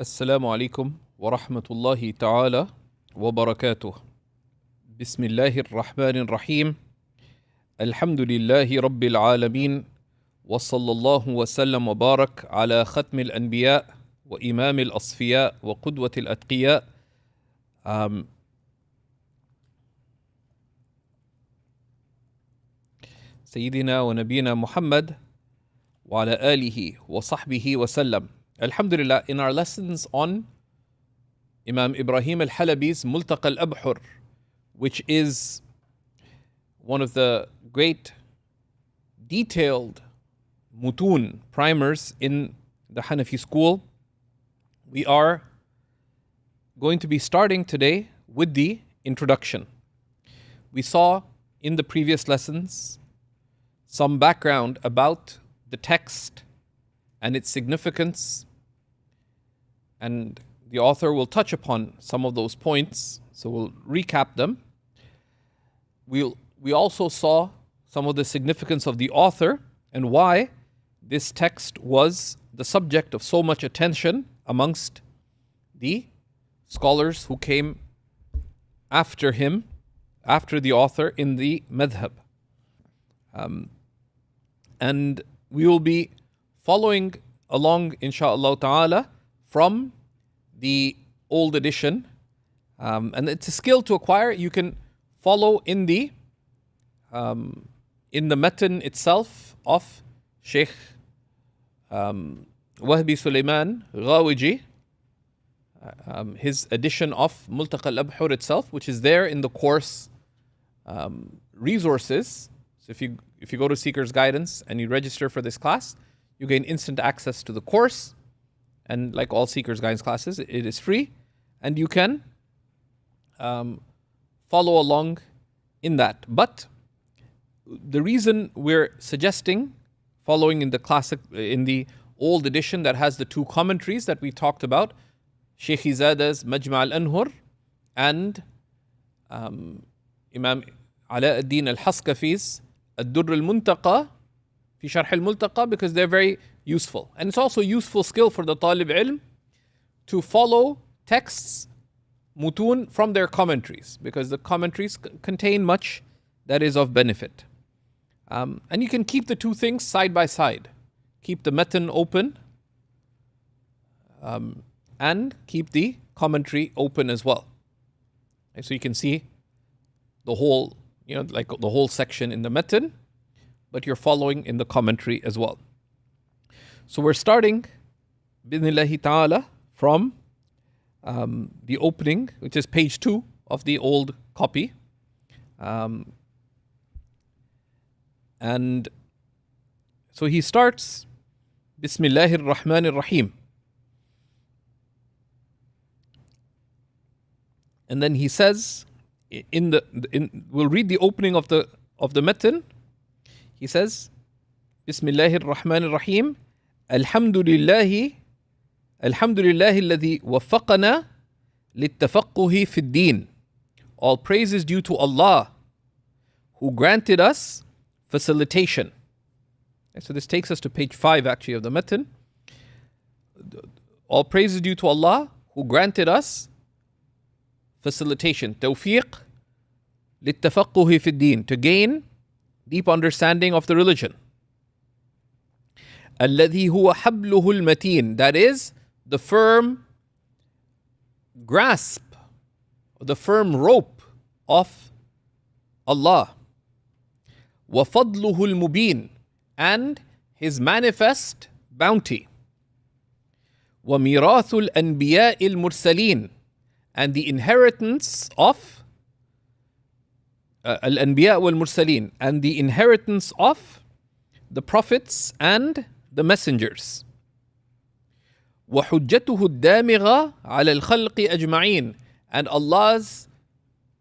السلام عليكم ورحمة الله تعالى وبركاته. بسم الله الرحمن الرحيم. الحمد لله رب العالمين، وصلى الله وسلم وبارك على ختم الأنبياء وإمام الأصفياء وقدوة الأتقياء سيدنا ونبينا محمد وعلى آله وصحبه وسلم. Alhamdulillah, in our lessons on Imam Ibrahim al-Halabi's Multaqa al-Abhur, which is one of the great detailed mutun primers in the Hanafi school, we are going to be starting today with the introduction. We saw in the previous lessons some background about the text and its significance, and the author will touch upon some of those points, so we'll recap them. We also saw some of the significance of the author and why this text was the subject of so much attention amongst the scholars who came after him, after the author in the madhab. And we will be following along, insha'Allah ta'ala, from the old edition. And it's a skill to acquire. You can follow in the matn itself of Shaykh Wahbi Sulaiman Ghawiji, his edition of Multaqa al-Abhur itself, which is there in the course resources. So if you go to Seeker's Guidance and you register for this class, you gain instant access to the course. And like all Seeker's Guidance classes, it is free. And you can follow along in that. But the reason we're suggesting following in the old edition that has the two commentaries that we talked about, Shaykh Izada's Majma al-Anhur and Imam Ala ad-Din al-Haskafi's Ad-Durr al-Muntaqa fi Sharh al-Multaqa, because they're very useful. And it's also a useful skill for the Talib Ilm to follow texts, mutun, from their commentaries, because the commentaries contain much that is of benefit. And you can keep the two things side by side. Keep the matn open and keep the commentary open as well. So you can see the whole, like the whole section in the matn, but you're following in the commentary as well. So we're starting, bidhnillahi ta'ala, from the opening, which is page 2 of the old copy. And so he starts, Bismillahir Rahmanir Rahim. And then he says, we'll read the opening of the matn. He says, Bismillahir Rahmanir Rahim. Alhamdulillahi alladhi waffaqana littafaqquhi fid din. All praise is due to Allah, who granted us facilitation. So this takes us to page 5 actually of the matn. All praise is due to Allah, who granted us facilitation, tawfiq littafaqquhi fid din, to gain deep understanding of the religion. Alladhi huwa habluhu al-mateen, that is the firm grasp, the firm rope of Allah. Wa fadluhu al-mubin, and his manifest bounty. Wa mirathul anbiya al-mursaleen, and the inheritance of al-anbiya wal-mursaleen, and the inheritance of the prophets and the messengers. وَحُجَّتُهُ الدَّامِغَةِ عَلَى الْخَلْقِ أَجْمَعِينَ, and Allah's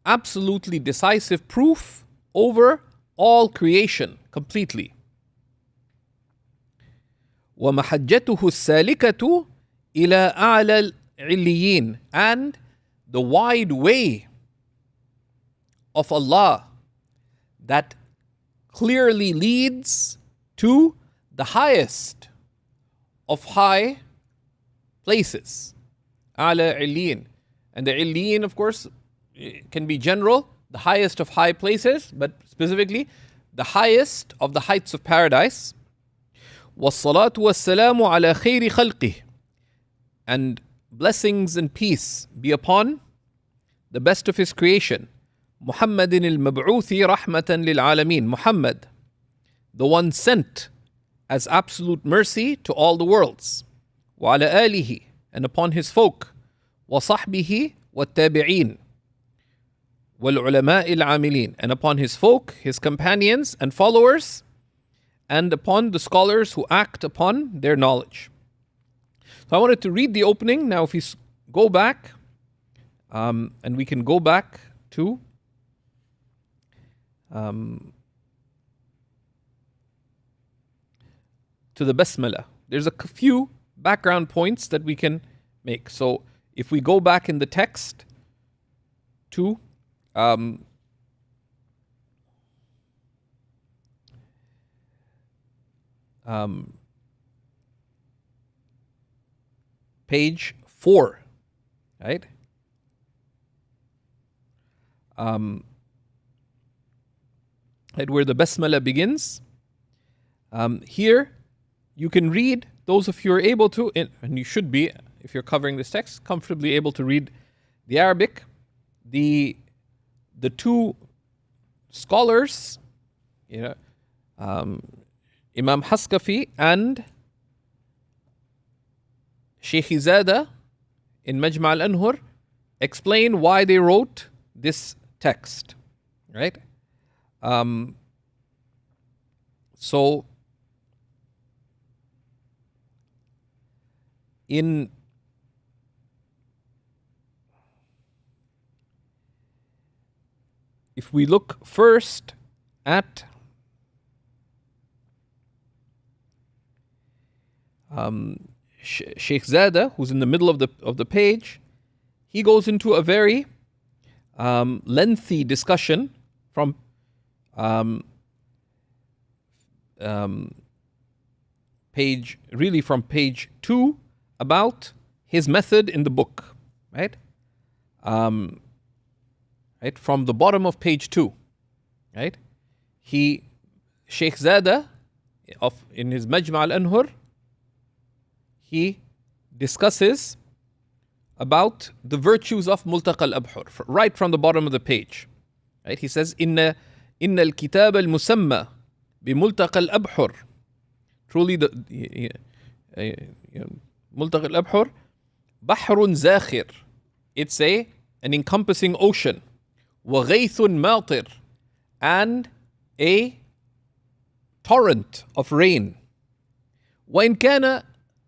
absolutely decisive proof over all creation completely. وَمَحَجَّتُهُ السَّالِكَةُ إِلَى أَعْلَى الْعِلِّيِّينَ, and the wide way of Allah that clearly leads to the highest of high places. أعلى عليين. And the عليين, of course, can be general, the highest of high places, but specifically the highest of the heights of paradise. والصلاة والسلام على خير خلقه. And blessings and peace be upon the best of his creation. محمد المبعوث رحمة للعالمين. Muhammad, the one sent as absolute mercy to all the worlds. وعلى آله, and upon his folk. وصحبه والتابعين. والعلماء العاملين, and upon his folk, his companions and followers, and upon the scholars who act upon their knowledge. So I wanted to read the opening. Now if we go back, and we can go back to the Basmala. There's a few background points that we can make. So if we go back in the text to page 4, right? Right where the Basmala begins. Here, you can read, those of you who are able to, and you should be, if you're covering this text, comfortably able to read the Arabic. The two scholars, Imam Haskafi and Shaykh Zada in Majma al-Anhur, explain why they wrote this text, right? So if we look first at Shaykh Zada, who's in the middle of the page, he goes into a very lengthy discussion from page 2 about his method in the book, right? Right, from the bottom of page 2, right? Shaykh Zada, in his Majma al-Anhur, he discusses about the virtues of Multaqa al-Abhur, right from the bottom of the page. Right? He says, إن الكتاب المسمى بملتقى الأبحر. Truly, the Multaqa al-Abhur, بحر زاخر. It's an encompassing ocean. وغيث ماطر, and a torrent of rain. وإن كان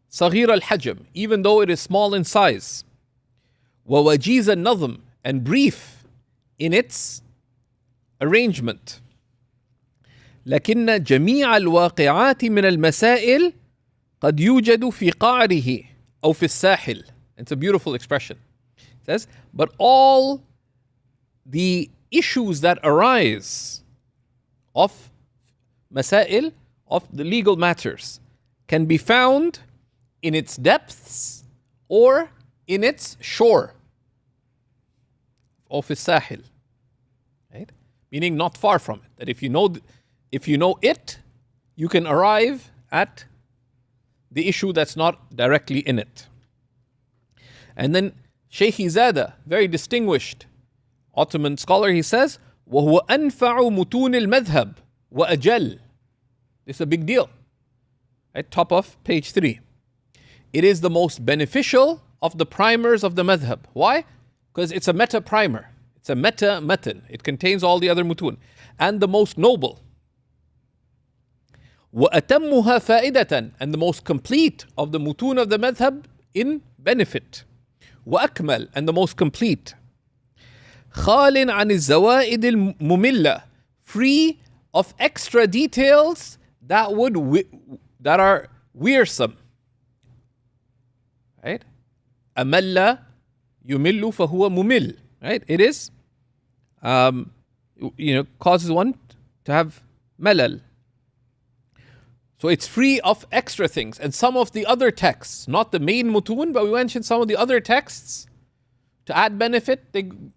صغير الحجم, even though it is small in size. ووجيز النظم, and brief in its arrangement. لكن جميع الواقعات من المسائل قد يوجد في قعره أو في الساحل. It's a beautiful expression. It says, but all the issues that arise of masail, of the legal matters, can be found in its depths or in its shore, of its sahil, right? Meaning not far from it. That if you know it, you can arrive at the issue that's not directly in it. And then Shaykh Zada, very distinguished Ottoman scholar, he says, وَهُوَ أَنْفَعُ مُتُونِ الْمَذْهَبِ وَأَجَلُ. This is a big deal. At top of page 3. It is the most beneficial of the primers of the madhab. Why? Because it's a meta primer. It's a meta matn. It contains all the other mutun. And the most noble. وَأَتَمُّهَا فَائِدَةً, and the most complete of the mutun of the madhab in benefit. وَأَكْمَل, and the most complete. خَالٍ عَنِ الزَّوَائِدِ الْمُمِلَّةِ, free of extra details that are wearisome. Right? أَمَلَّ يُمِلُّ فَهُوَ مُمِلٌّ. Right? It is, causes one to have malal. So it's free of extra things. And some of the other texts, not the main mutun, but we mentioned some of the other texts, to add benefit,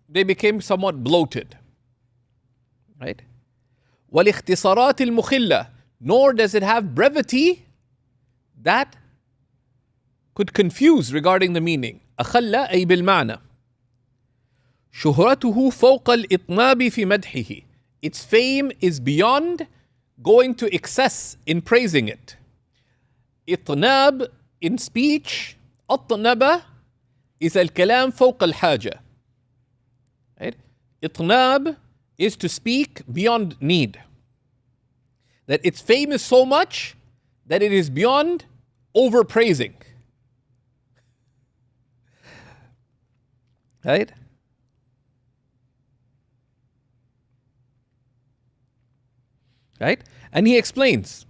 they became somewhat bloated. Right? وَالِاخْتِصَارَاتِ الْمُخِلَّةِ, nor does it have brevity that could confuse regarding the meaning. أخل أي بالمعنى. شهرته فوق الإطناب في مدحه. Its fame is beyond going to excess in praising it. إطناب in speech, أطنب is الكلام فوق الحاجة. Right? إطناب is to speak beyond need. That its fame is so much that it is beyond overpraising. Right? Right? And he explains,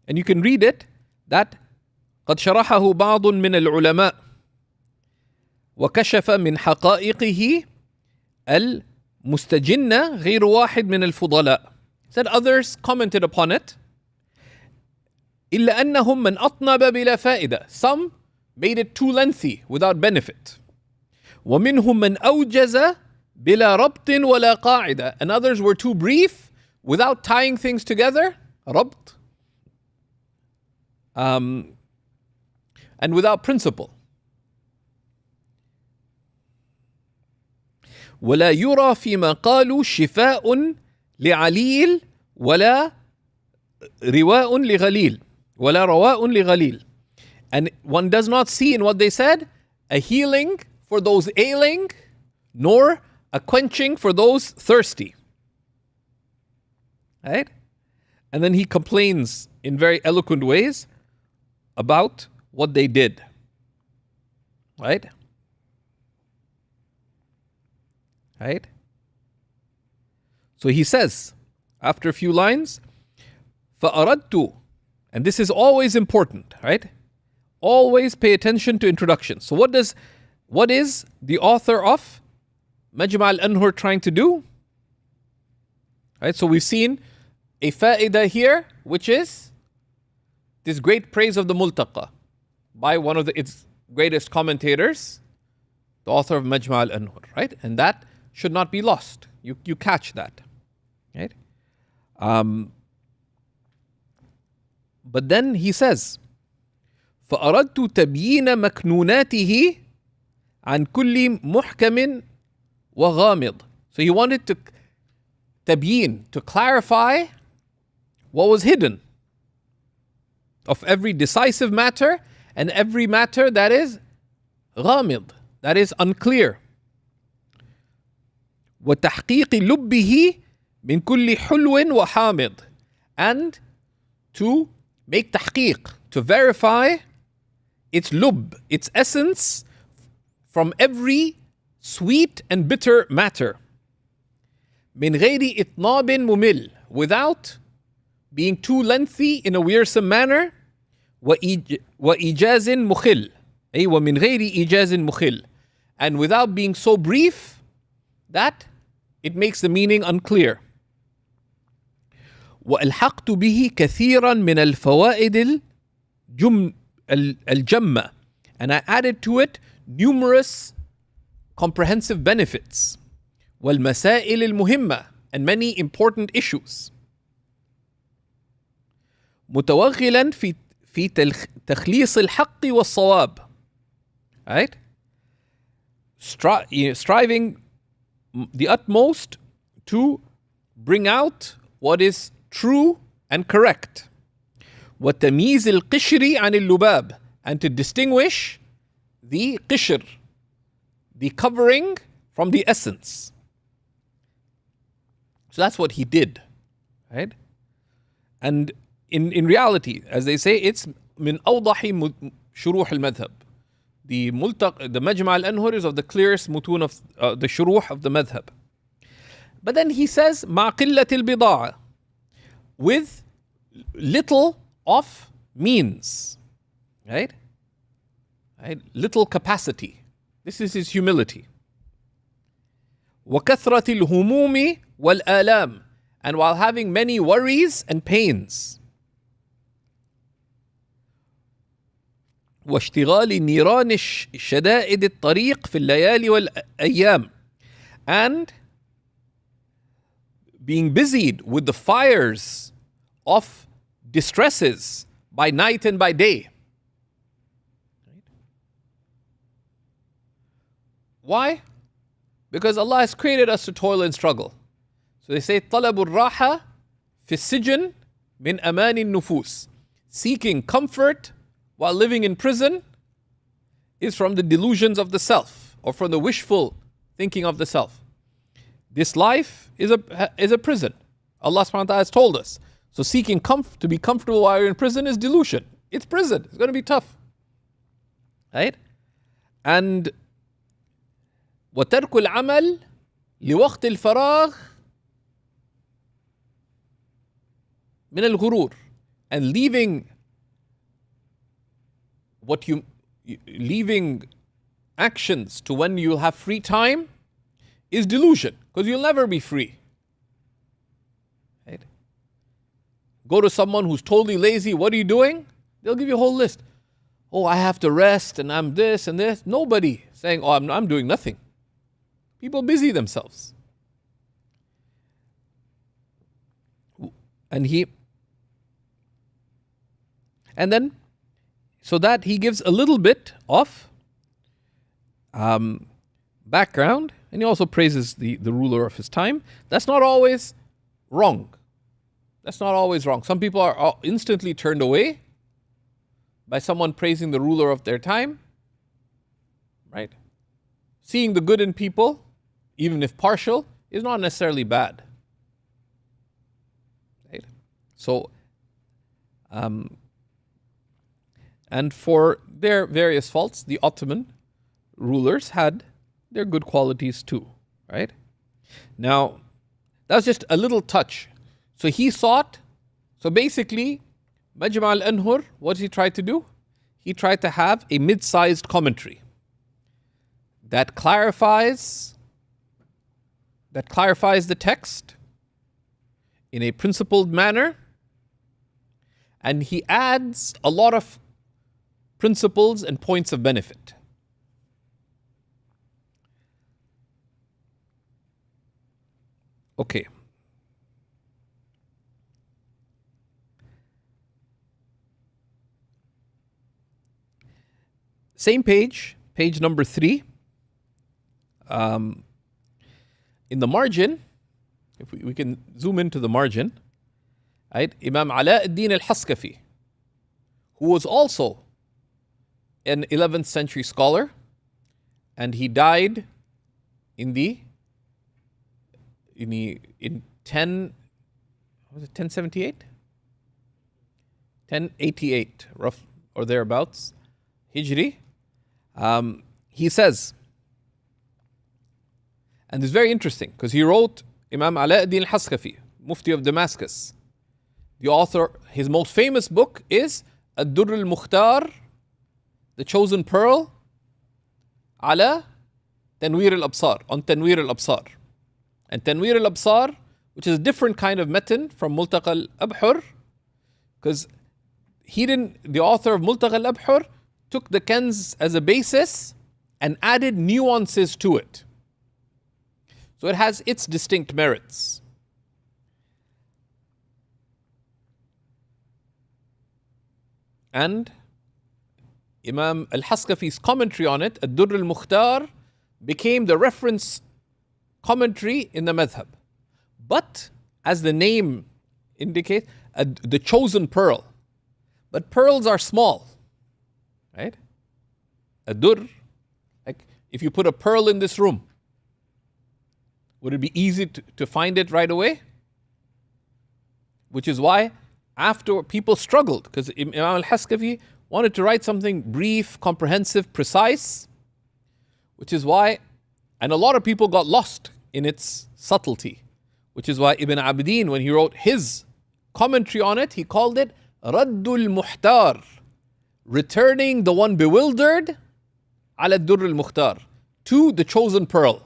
and you can read it, that قد شرحه بعض من العلماء وكشف من حقائقه المستجنة غير واحد من الفضلاء. Said others commented upon it. إلا أنهم من أطنب بلا فائدة. Some made it too lengthy without benefit. ومنهم من أوجز بلا ربط ولا قاعدة. And others were too brief without tying things together. ربط. And without principle. ولا يرى فيما قالوا شفاء لعليل ولا رواء لغليل ولا رواء لغليل. And one does not see in what they said a healing for those ailing, nor a quenching for those thirsty. Right? And then he complains in very eloquent ways about what they did. Right? Right? So he says, after a few lines, فَأَرَدْتُ, and this is always important, right? Always pay attention to introduction. So what is the author of Majma al-Anhur trying to do? Right? So we've seen a fa'idah here, which is this great praise of the Multaqa by one of its greatest commentators, the author of Majma al-Anhur, right? And that should not be lost. You catch that, right? But then he says, فَأَرَدْتُ تَبْيِينَ مَكْنُونَاتِهِ عَنْ كُلِّ مُحْكَمٍ وَغَامِضٍ. So he wanted to tabyin, to clarify what was hidden of every decisive matter and every matter that is ghamid, that is unclear. وَتَحْقِيقِ لُبِّهِ مِنْ كُلِّ حُلْوٍ وَحَامِضٍ. And to make tahqiq, to verify its lub, its essence, from every sweet and bitter matter. مِنْ غَيْرِ إِطْنَابٍ مُمِلٍ, without being too lengthy in a wearisome manner. وَإِيجَازٍ مُخِلٍ, أي وَمِنْ غَيْرِ إِيجَازٍ مُخِلٍ, and without being so brief that it makes the meaning unclear. وألحقت به كثيرا من الفوائد الجمة, and I added to it numerous comprehensive benefits. والمسائل المهمة, and many important issues. متوغلا في تخليص الحق والصواب. Right? Striving the utmost to bring out what is true and correct. وتمييز القشر عن اللباب, and to distinguish the qishr, the covering, from the essence. So that's what he did, right? And in reality, as they say, it's من أوضح شروح المذهب. The Majma al-Anhur is of the clearest mutun of the shuruh of the madhab. But then he says, مع قلة البضاعة, with little of means, right? Little capacity. This is his humility. وكثرة الهموم والآلام, and while having many worries and pains. واشتغال نيران شدائد الطريق في الليالي والأيام, and being busied with the fires of distresses by night and by day. Why? Because Allah has created us to toil and struggle. So they say, طلب الراحة في السجن من أمان النفوس. Seeking comfort while living in prison is from the delusions of the self, or from the wishful thinking of the self. This life is a prison. Allah subhanahu wa ta'ala has told us. So seeking to be comfortable while you're in prison is delusion. It's prison. It's going to be tough. Right? And وترك العمل لوقت الفراغ من الغرور, and leaving actions to when you'll have free time is delusion, because you'll never be free. Right? Go to someone who's totally lazy, what are you doing? They'll give you a whole list. Oh, I have to rest, and I'm this and this. Nobody saying, oh, I'm doing nothing. People busy themselves. And then, so that he gives a little bit of background, and he also praises the ruler of his time. That's not always wrong. That's not always wrong. Some people are instantly turned away by someone praising the ruler of their time, right? Seeing the good in people, even if partial, is not necessarily bad. Right? So, and for their various faults, the Ottoman rulers had their good qualities too, right? Now, that's just a little touch. So he sought, so basically, Majma al-Anhur, what did he try to do? He tried to have a mid-sized commentary that clarifies the text in a principled manner, and he adds a lot of principles and points of benefit. Okay. Same page number 3. In the margin, if we can zoom into the margin, right? Imam Ala ad-Din al-Haskafi, who was also an 11th century scholar, and he died in 1078? 1088, rough or thereabouts, Hijri. He says, and it's very interesting because he wrote, Imam Ala ad-Din al-Haskafi, Mufti of Damascus. The author, his most famous book is Ad-Durr al-Mukhtar, the chosen pearl, ala Tanwir al-Absar, on Tanwir al-Absar. And Tanwir al-Absar, which is a different kind of matn from Multaqa al-Abhur, because the author of Multaqa al-Abhur took the Kanz as a basis and added nuances to it. So it has its distinct merits. And Imam al-Haskafi's commentary on it, Ad-Durr al-Mukhtar, became the reference commentary in the madhab. But, as the name indicates, the chosen pearl. But pearls are small, right? Ad-Durr, like if you put a pearl in this room, would it be easy to find it right away? Which is why after people struggled, because Imam al-Haskafi wanted to write something brief, comprehensive, precise, which is why, and a lot of people got lost in its subtlety, which is why Ibn Abidin, when he wrote his commentary on it, he called it Raddul Muhtar, returning the one bewildered, ala Durr al-Mukhtar, to the chosen pearl.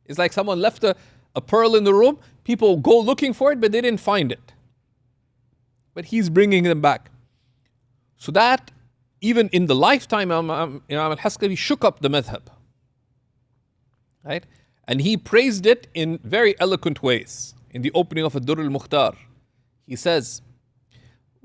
It's like someone left a pearl in the room, people go looking for it, but they didn't find it. But he's bringing them back. So that even in the lifetime Imam al-Haskafi shook up the madhab. Right? And he praised it in very eloquent ways. In the opening of Ad-Durr al-Mukhtar, he says,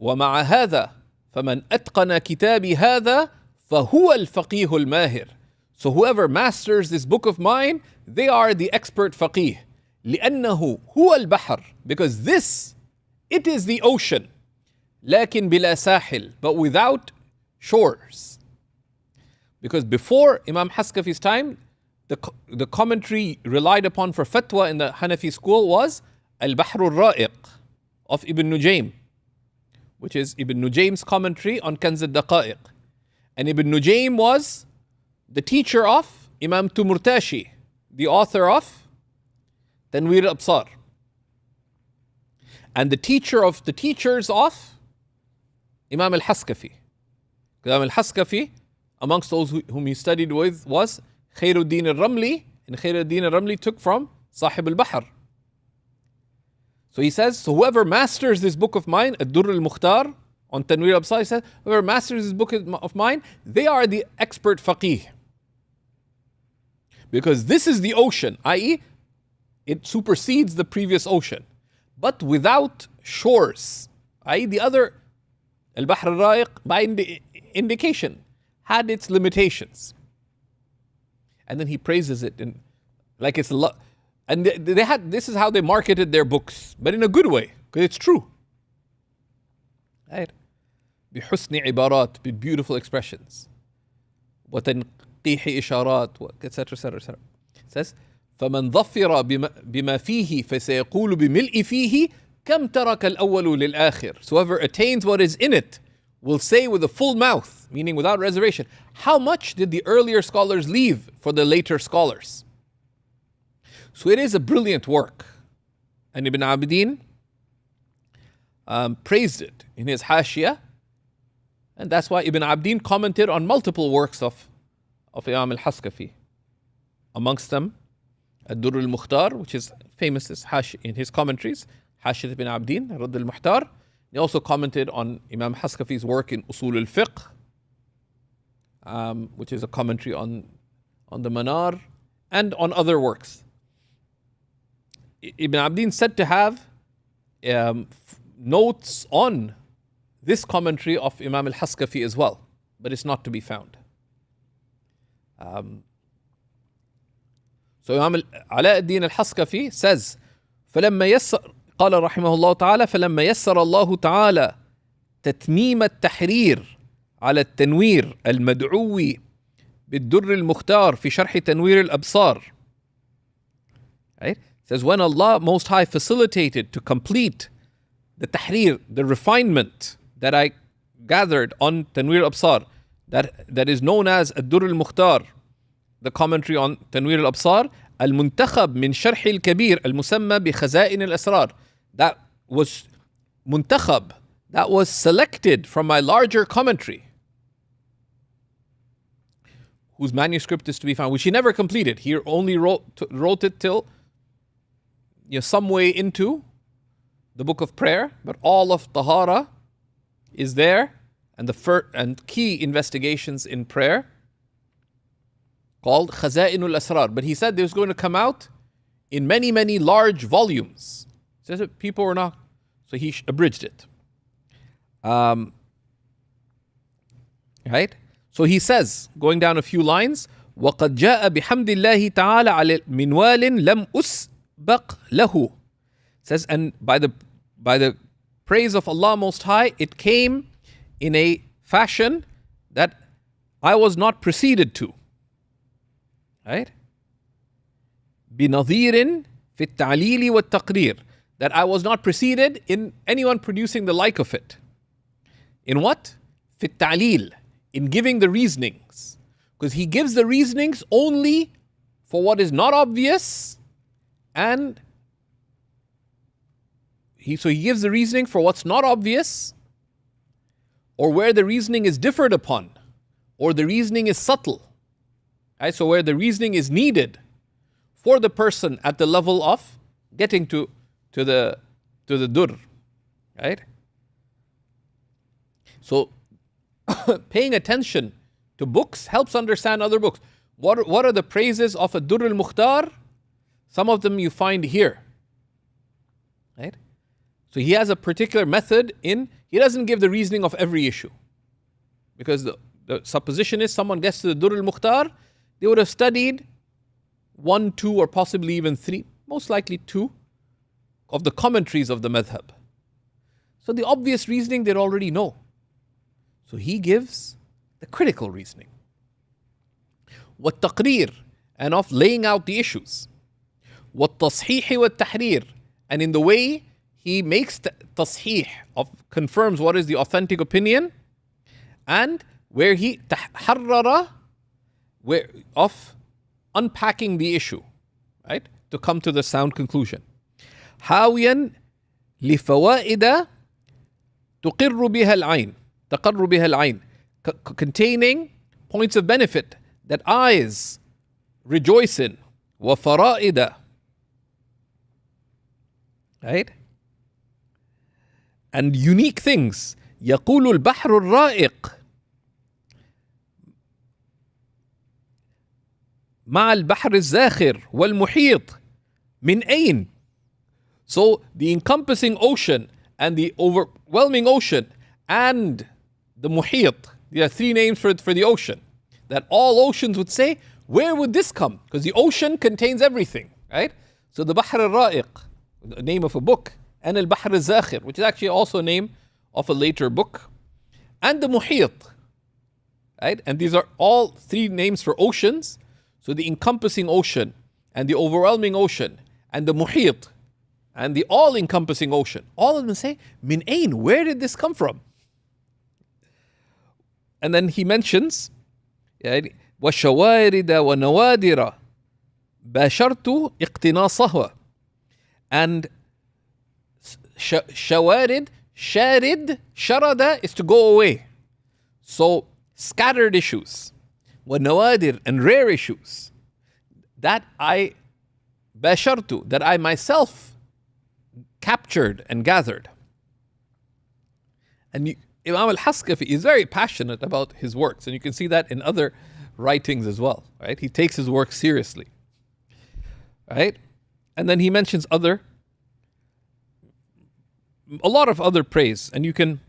وَمَعَ هَذَا فَمَنْ أَتْقَنَ كِتَابِ هَذَا فَهُوَ الْفَقِيهُ الْمَاهِرُ. So whoever masters this book of mine, they are the expert faqih. لِأَنَّهُ هُوَ الْبَحْرُ. Because this, it is the ocean. لَكِنْ بِلَا سَاحِلٍ. But without shores. Because before Imam Haskafi's time, the commentary relied upon for fatwa in the Hanafi school was al-Bahr al-Ra'iq of Ibn Nujaym, which is Ibn Nujaym's commentary on Kanz al-Daqa'iq. And Ibn Nujaym was the teacher of Imam Tumurtashi, the author of Tanwir al-Absar, and the teacher of the teachers of Imam al-Haskafi. Imam al-Haskafi, amongst those whom he studied with, was Khairuddin al-Ramli, and Khairuddin al-Ramli took from Sahib al-Bahr. So he says, so whoever masters this book of mine, Ad-Durr al-Mukhtar, on Tanwir al-Absar, he says, whoever masters this book of mine, they are the expert faqih. Because this is the ocean, i.e., it supersedes the previous ocean, but without shores, i.e., the other, al-Bahr al-Ra'iq, by indication, had its limitations. And then he praises it in, like it's a lot. And they had, this is how they marketed their books, but in a good way, because it's true. Right? بحسن عبارات, with beautiful expressions. وتنقيح إشارات, etc. etc. etc. It says, فمن ظفر بما فيه فسيقول بملء فيه كم ترك الأول للآخر. So whoever attains what is in it will say with a full mouth, meaning without reservation, how much did the earlier scholars leave for the later scholars? So it is a brilliant work. And Ibn Abidin praised it in his Hashiyah. And that's why Ibn Abidin commented on multiple works of Imam al-Haskafi. Amongst them, Ad-Durr al-Mukhtar, which is famous in his commentaries, Hashiyat Ibn Abidin, Radd al-Muhtar. He also commented on Imam Haskafi's work in Usul al-Fiqh, which is a commentary on the Manar, and on other works. Ibn Abidin said to have notes on this commentary of Imam al-Haskafi as well, but it's not to be found. So Imam Ala ad-Din al-Haskafi says, فلما يسر قال رحمه الله تعالى فلما يسر الله تعالى تتميم التحرير على التنوير المدعو بالدر المختار في شرح تنوير الأبصار. Right? It says when Allah Most High facilitated to complete the tahrir, the refinement that I gathered on Tanwir al-Absar, that is known as Ad-Durr al-Mukhtar, the commentary on Tanwir al-Absar, al-Muntakhab min Sharh al-Kabir al-Musamma bi Khaza'in al-Asrar. That was Muntakhab, that was selected from my larger commentary, whose manuscript is to be found, which he never completed. He only wrote it till some way into the book of prayer, but all of Tahara is there, and and key investigations in prayer, called Khaza'in al-Asrar. But he said it was going to come out in many, many large volumes. He says that people were not, so he abridged it. Right? So he says, going down a few lines, وَقَدْ جَاءَ بِحَمْدِ اللَّهِ تَعَالَى عَلَى مِنْوَالٍ لَمْ أُسْبَقْ لَهُ. Says, and by the praise of Allah Most High, it came in a fashion that I was not preceded to. Right? بِنَظِيرٍ فِي التَّعْلِيلِ وَالتَّقْرِيرِ. That I was not preceded in anyone producing the like of it. In what? فِي التَّعْلِيل. In giving the reasonings. Because he gives the reasonings only for what is not obvious, and he gives the reasoning for what's not obvious, or where the reasoning is differed upon, or the reasoning is subtle. Right? So where the reasoning is needed for the person at the level of getting to the durr. Right? So paying attention to books helps understand other books. What are the praises of a Durr al-Mukhtar? Some of them you find here. Right? So he has a particular method he doesn't give the reasoning of every issue. Because the supposition is someone gets to the Durr al-Mukhtar, they would have studied 1, 2, or possibly even 3, most likely 2, of the commentaries of the madhab. So the obvious reasoning they already know. So he gives the critical reasoning. وَالتَّقْرِير, and of laying out the issues. وَالتَّصْحِيحِ وَالتَّحْرِير, and in the way he makes tasheeh, confirms what is the authentic opinion, and where he تحرر, of unpacking the issue, right, to come to the sound conclusion. حاويا لفوائد تقر بها العين تقر بها العين, containing points of benefit that eyes rejoice in. وفرائد, right, and unique things. يقول البحر الرائق مع البحر الزاخر والمحيط من أين. So the encompassing ocean and the overwhelming ocean and the muhit, there are 3 names for the ocean, that all oceans would say, where would this come? Because the ocean contains everything, right? So the Bahr al-Ra'iq, the name of a book, and al-Bahr al-Zakhir, which is actually also a name of a later book, and the muhit, right? And these are all 3 names for oceans. So the encompassing ocean and the overwhelming ocean and the muhit and the all-encompassing ocean, all of them say, min ain, where did this come from? And then he mentions, وَشَوَارِدَ وَنَوَادِرَ بَاشَرْتُ اقْتِنَاصَهُ, and shawarid, sharada is to go away. So scattered issues, وَنَوَادِر, and rare issues, that I bashartu, that I myself captured and gathered. And Imam al-Haskafi is very passionate about his works, and you can see that in other writings as well, right? He takes his work seriously, right? And then he mentions a lot of other praise, and you can,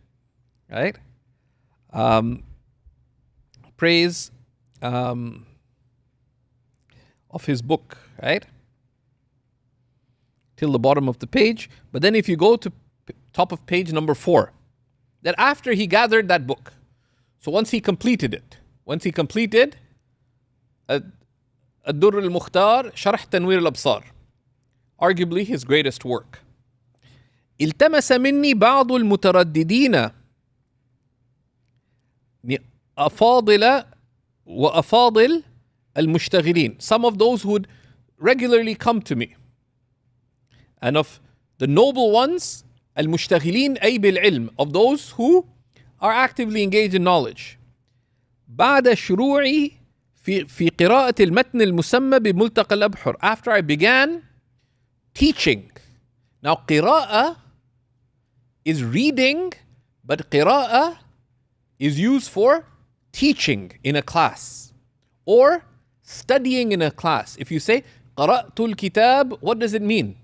right, praise of his book, right, till the bottom of the page. But then if you go to top of page number 4, that after he gathered that book, so once he completed Ad-Durr al-Mukhtar Sharh Tanwir al-Absar, arguably his greatest work, التمس مني بعض المترددين أفاضل وأفاضل المشتغلين, some of those who would regularly come to me, and of the noble ones, المشتغلين أي بالعلم, of those who are actively engaged in knowledge, بعد شروعي في قراءة المتن المسمى بملتقى الأبحر, after I began teaching. Now قراءة is reading, but قراءة is used for teaching in a class or studying in a class. If you say قرأت الكتاب, what does it mean?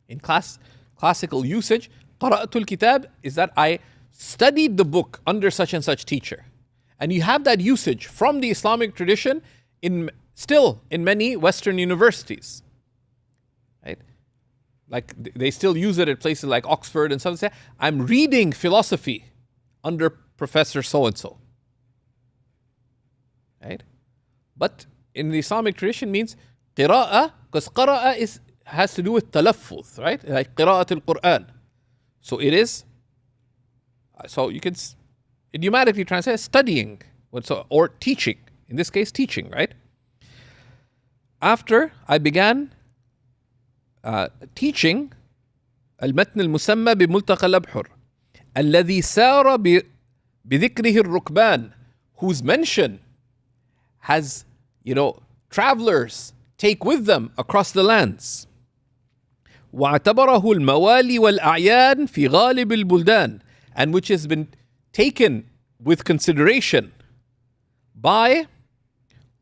In classical usage, قرأت الكتاب is that I studied the book under such and such teacher. And you have that usage from the Islamic tradition still in many Western universities. Right? Like they still use it at places like Oxford and some say, I'm reading philosophy under Professor so-and-so. Right? But in the Islamic tradition means qira'ah, because qara'a has to do with talaffuz, right? Like qira'at al-Quran. So it is, so you can idiomatically translate studying or teaching. In this case, teaching, right? After I began teaching المتن المسمى بملتقى الأبحر الذي سار بذكره الركبان, whose mention has, travelers take with them across the lands. واعتبره الموالي والأعيان في غالب البلدان, and which has been taken with consideration by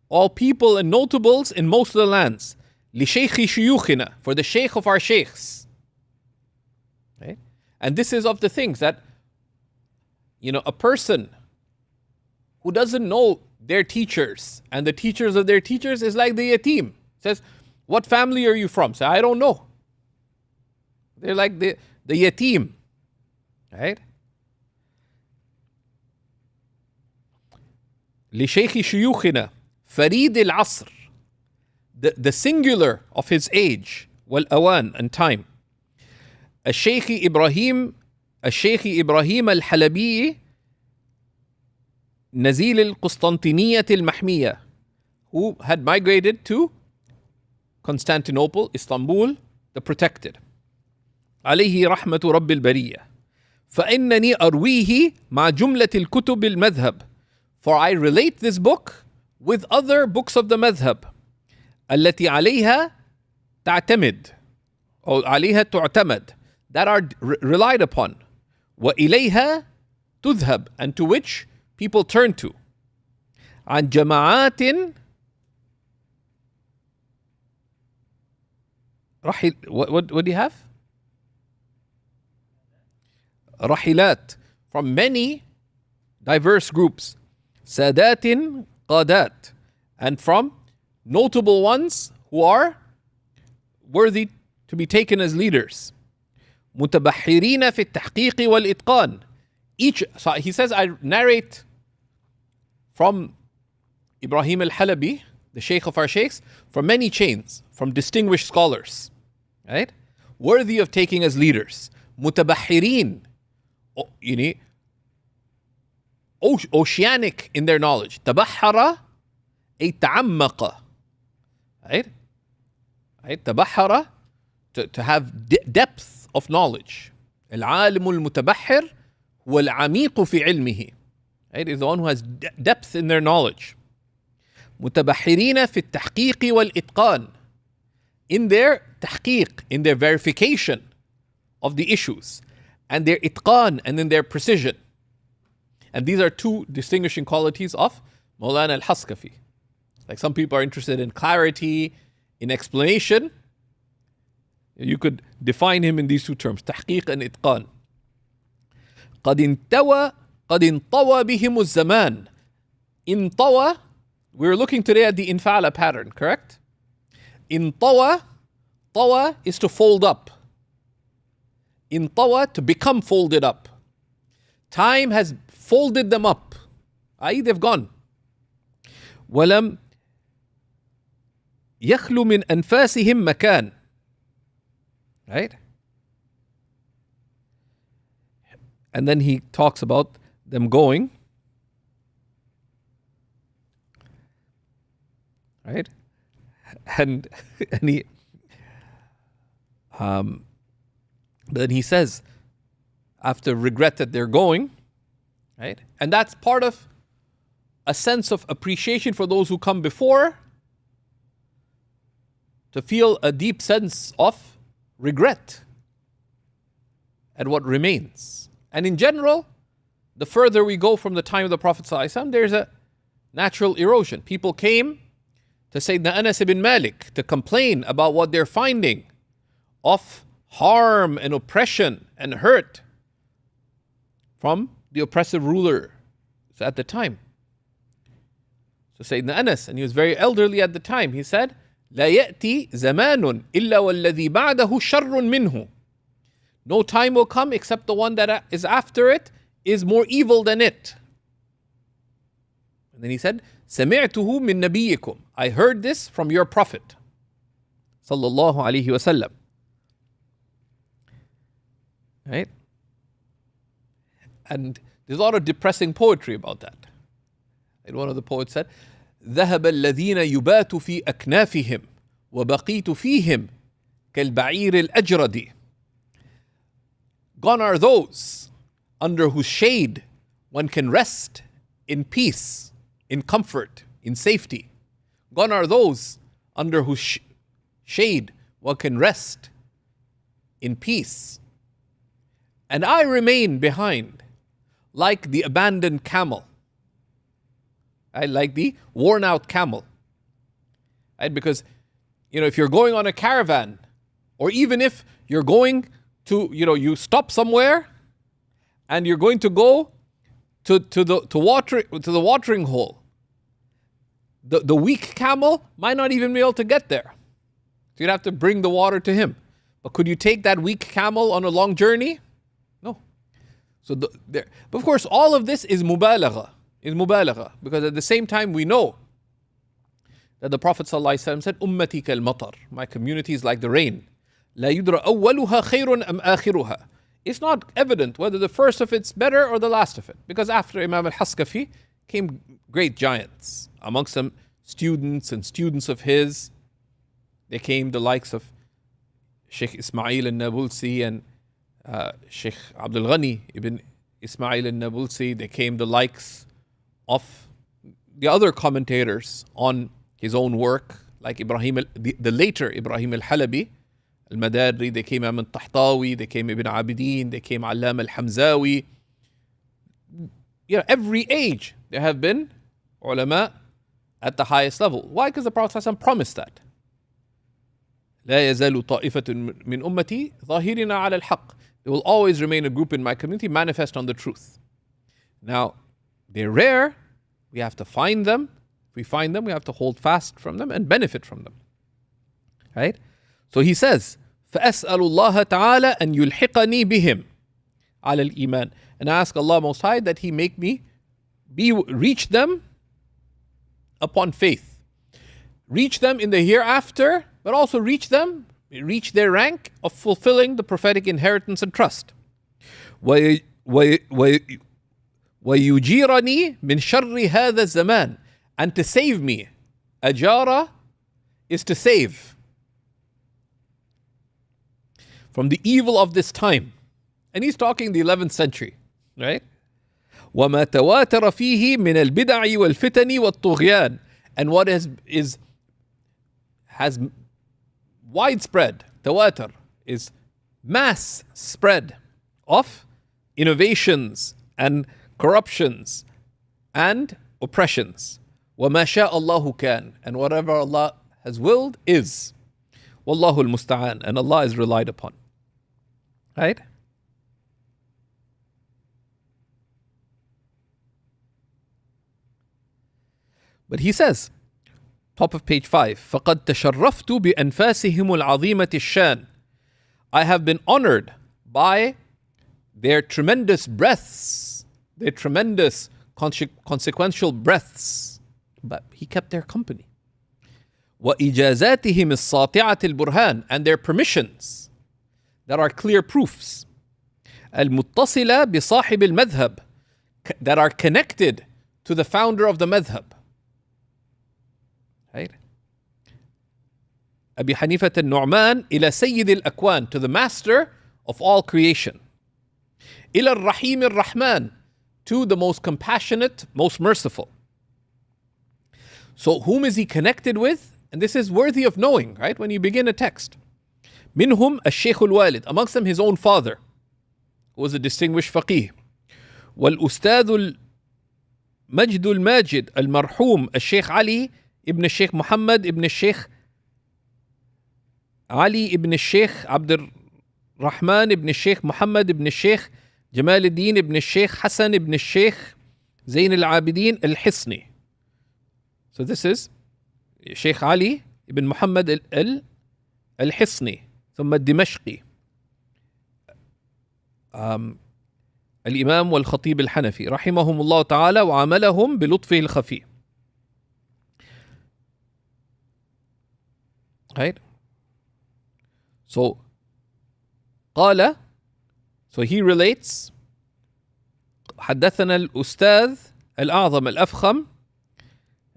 all people and notables in most of the lands. لِشَيْخِ شُيُوخِنَا, for the sheikh of our sheikhs. Right? And this is of the things that, a person who doesn't know their teachers and the teachers of their teachers is like the yatim. Says, what family are you from? Say, I don't know. They're like the yatim. Right? لِشَيْخِ شُيُوخِنَا فَرِيدِ الْعَصْرِ, the singular of his age, والأوان, and time. الشيخ إبراهيم الحلبي نزيل القسطنطينية المحمية, who had migrated to Constantinople, Istanbul, the protected. عليه رحمة رب البرية. فإنني أرويه مع جملة الكتب المذهب, for I relate this book with other books of the madhab, التي عليها تعتمد, or عليها تعتمد, that are relied upon, وإليها تذهب, and to which people turn to. عن جماعات what do you have? رحلات, from many diverse groups. سادات قادات, and from notable ones who are worthy to be taken as leaders. متبحرين في التحقيق والإتقان. So he says, I narrate from Ibrahim al-Halabi, the sheikh of our sheikhs, from many chains, from distinguished scholars, right? Worthy of taking as leaders. متبحرين, oceanic in their knowledge. تبحر أي تعمق, right? تبحر, to have depth of knowledge. العالم المتبحر هو العميق في علمه, right? Is the one who has depth in their knowledge. متبحرين في التحقيق والإتقان, in their تحقيق, in their verification of the issues, and their itqan, and in their precision. And these are two distinguishing qualities of Mawlana al-Haskafi. Like some people are interested in clarity, in explanation. You could define him in these two terms, تحقيق and إتقان. قد انطوى بهم الزمان. انطوى, we're looking today at the infala pattern, correct? انطوى, طوى is to fold up. انطوى, to become folded up. Time has folded them up, i.e. they've gone. ولم يخلو من أنفاسهم مكان, right? And then he talks about them going, right? And he then he says, after regret that they're going, right? And that's part of a sense of appreciation for those who come before, to feel a deep sense of regret at what remains. And in general, the further we go from the time of the Prophet ﷺ, there's a natural erosion. People came to Sayyidina Anas ibn Malik to complain about what they're finding of harm and oppression and hurt from the oppressive ruler at the time. So Sayyidina Anas, and he was very elderly at the time, he said, لا يأتي زمان إلا والذي بعده شر منه. No time will come except the one that is after it is more evil than it. And then he said, سمعته من نبيكم. I heard this from your Prophet. Sallallahu alayhi wasallam. Right? And there's a lot of depressing poetry about that. And one of the poets said, ذهب الذين يبات في أكنافهم وبقيت فيهم كالبعير الأجرد. Gone are those under whose shade one can rest in peace, in comfort, in safety. Gone are those under whose shade one can rest in peace. And I remain behind, like the abandoned camel. Right? Like the worn out camel. Right? Because, if you're going on a caravan, or even if you're going to, you stop somewhere and you're going to go to the watering hole, the weak camel might not even be able to get there. So you'd have to bring the water to him. But could you take that weak camel on a long journey? No. But of course, all of this is mubalagha. Because at the same time, we know that the Prophet ﷺ said, Ummati kal-matar. My community is like the rain. La yudra awwaluha khayrun am akhiruha. It's not evident whether the first of it's better or the last of it. Because after Imam al-Haskafi came great giants. Amongst them, students of his. They came the likes of Shaykh Ismail al-Nabulsi and Shaykh Abdul Ghani ibn Ismail al-Nabulsi. They came the likes of the other commentators on his own work, like the later Ibrahim al-Halabi, al-Madadri. They came Imam al-Tahtawi, they came Ibn Abidin, they came Allam al-Hamzawi. Every age there have been ulama at the highest level. Why? Because the Prophet ﷺ promised that. لا يزال طائفة من أمتي ظاهرين على الحق. There will always remain a group in my community manifest on the truth. Now, they're rare. We have to find them. If we find them, we have to hold fast from them and benefit from them. Right? So he says, فَأَسْأَلُ اللَّهَ تَعَالَى أَنْ يُلْحِقَنِي بِهِمْ عَلَى الْإِيمَانِ. And I ask Allah Most High that He make me reach them upon faith. Reach them in the hereafter, but also reach their rank of fulfilling the prophetic inheritance and trust. وَيُجِيرَنِي مِنْ شَرِّ هَذَا الزَّمَانِ. And to save me. Ajara is to save from the evil of this time. And he's talking the 11th century, right? وَمَا تَوَاتَرَ فِيهِ مِنَ الْبِدَعِ وَالْفِتَنِ وَالطُّغْيَانِ. And what has widespread, tawatur, is mass spread of innovations and corruptions and oppressions. وَمَا شَاءَ اللَّهُ كَانَ. And whatever Allah has willed is. وَاللَّهُ الْمُسْتَعَانِ. And Allah is relied upon. Right? But he says, top of page 5, فَقَدْ تَشَرَّفْتُ بِأَنفَاسِهِمُ الْعَظِيمَةِ الشَّانِ. I have been honored by their tremendous breaths, their tremendous consequential breaths. But he kept their company. وَإِجَازَاتِهِمِ السَّاطِعَةِ الْبُرْهَانِ. And their permissions that are clear proofs. الْمُتَّصِلَةِ بِصَاحِبِ الْمَذْهَبِ. That are connected to the founder of the madhab. Right? Abi Hanifat al-Nu'man ila Sayyid al-Akwan, to the master of all creation. Ila al-Rahim al-Rahman, to the most compassionate, most merciful. So whom is he connected with? And this is worthy of knowing, right? When you begin a text. Minhum al-Shaykh al-Walid, amongst them his own father, who was a distinguished faqih. Wal-Ustad al-Majd al-Majid al-Marhum al-Shaykh Ali ibn Shaykh Muhammad ibn Shaykh Ali ibn Shaykh Abdul Rahman ibn Shaykh Muhammad ibn Shaykh Jamal al-Din ibn Shaykh Hassan ibn Shaykh Zayn al-Abidin al-Hisni. So this is Shaykh Ali ibn Muhammad al-Hisni, ثم الدمشقي, الإمام والخطيب الحنفي رحمهم الله تعالى وعاملهم بلطفه الخفي. Right? So قال, so he relates, حدثنا الأستاذ الأعظم الأفخم,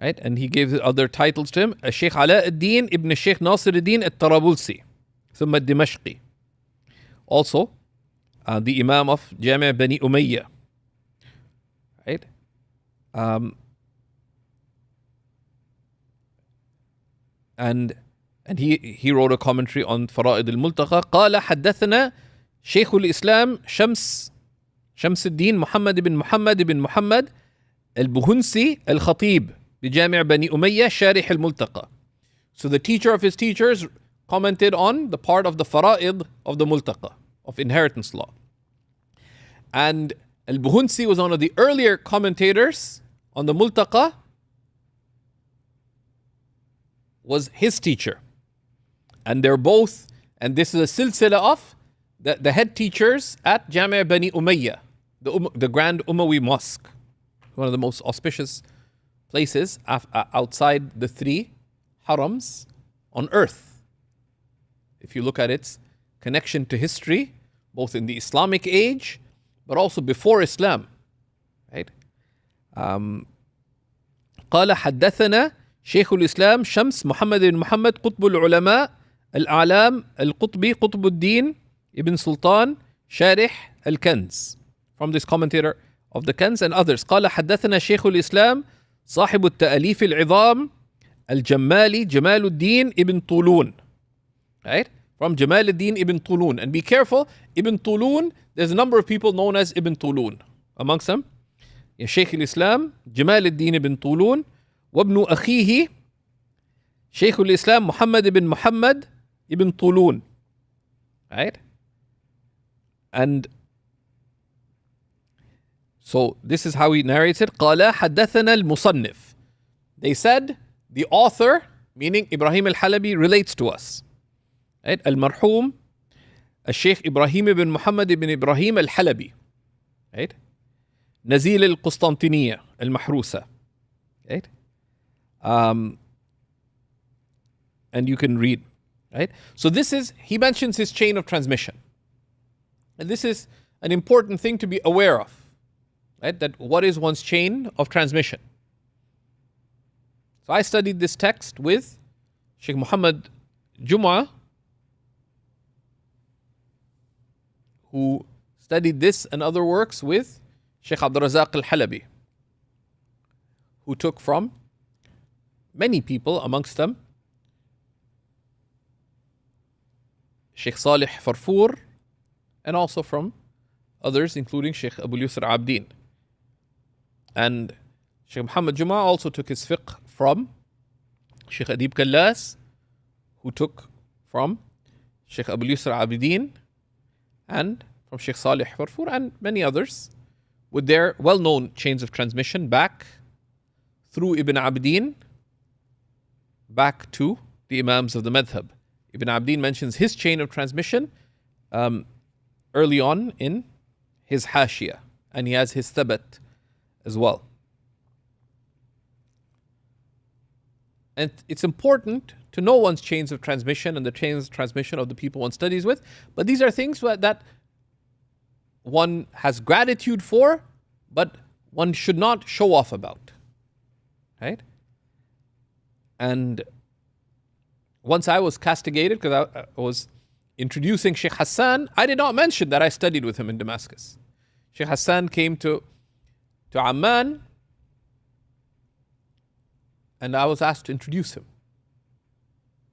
right? And he gave other titles to him, الشيخ علاء الدين ابن الشيخ ناصر الدين الطرابلسي ثم الدمشقي, also the Imam of Jami' Bani Umayyah, right? And he wrote a commentary on Fara'id al-Multaqa. قال حدثنا شيخ الإسلام شمس شمس الدين محمد بن محمد البهنسي الخطيب بجامع بني أمية شارح الملتقى. So the teacher of his teachers commented on the part of the fara'id of the Multaqa, of inheritance law. And al-Buhunsi was one of the earlier commentators on the Multaqa, was his teacher. And they're both, and this is a silsila of the head teachers at Jami' Bani Umayyah, the Grand Umayyad Mosque, one of the most auspicious places outside the three harams on earth. If you look at its connection to history, both in the Islamic age, but also before Islam. Right? قال حدثنا شيخ الإسلام شمس محمد بن محمد قطب العلماء الأعلام القطبي قطب الدين ابن سلطان شارح الكنز, from this commentator of the Kanz and others. قال حدثنا شيخ الإسلام صاحب التأليف العظام الجمالي جمال الدين ابن طولون. Right? From Jamal al-Din ibn Tulun. And be careful, Ibn Tulun, there's a number of people known as Ibn Tulun. Amongst them, Shaykh al-Islam, Jamal al-Din ibn Tulun, وابن أخيه شيخ الإسلام محمد ibn Muhammad ibn Tulun. Right? And so this is how he narrates it. قال حدثنا المصنف. They said, the author, meaning Ibrahim al-Halabi, relates to us. Right? Al-Marhum, Shaykh Ibrahim ibn Muhammad ibn Ibrahim al-Halabi. Right? Nazil al-Qustantiniya al-Mahrusa. Right? And you can read. Right? So this is, he mentions his chain of transmission. And this is an important thing to be aware of. Right? That what is one's chain of transmission. So I studied this text with Shaykh Muhammad Jum'ah, who studied this and other works with Shaykh Abdul Razak al-Halabi, who took from many people, amongst them Shaykh Salih Farfur, and also from others, including Shaykh Abu Yusr Abdin. And Shaykh Muhammad Jum'ah also took his fiqh from Shaykh Adib Kallas, who took from Shaykh Abu Yusr Abdin, and from Shaykh Salih Farfur, and many others, with their well-known chains of transmission back through Ibn Abdin, back to the Imams of the Madhab. Ibn Abdin mentions his chain of transmission early on in his Hashiyah, and he has his Thabat as well. And it's important to know one's chains of transmission and the chains of transmission of the people one studies with. But these are things that one has gratitude for, but one should not show off about. Right? And once I was castigated because I was introducing Shaykh Hassan, I did not mention that I studied with him in Damascus. Shaykh Hassan came to Amman, and I was asked to introduce him.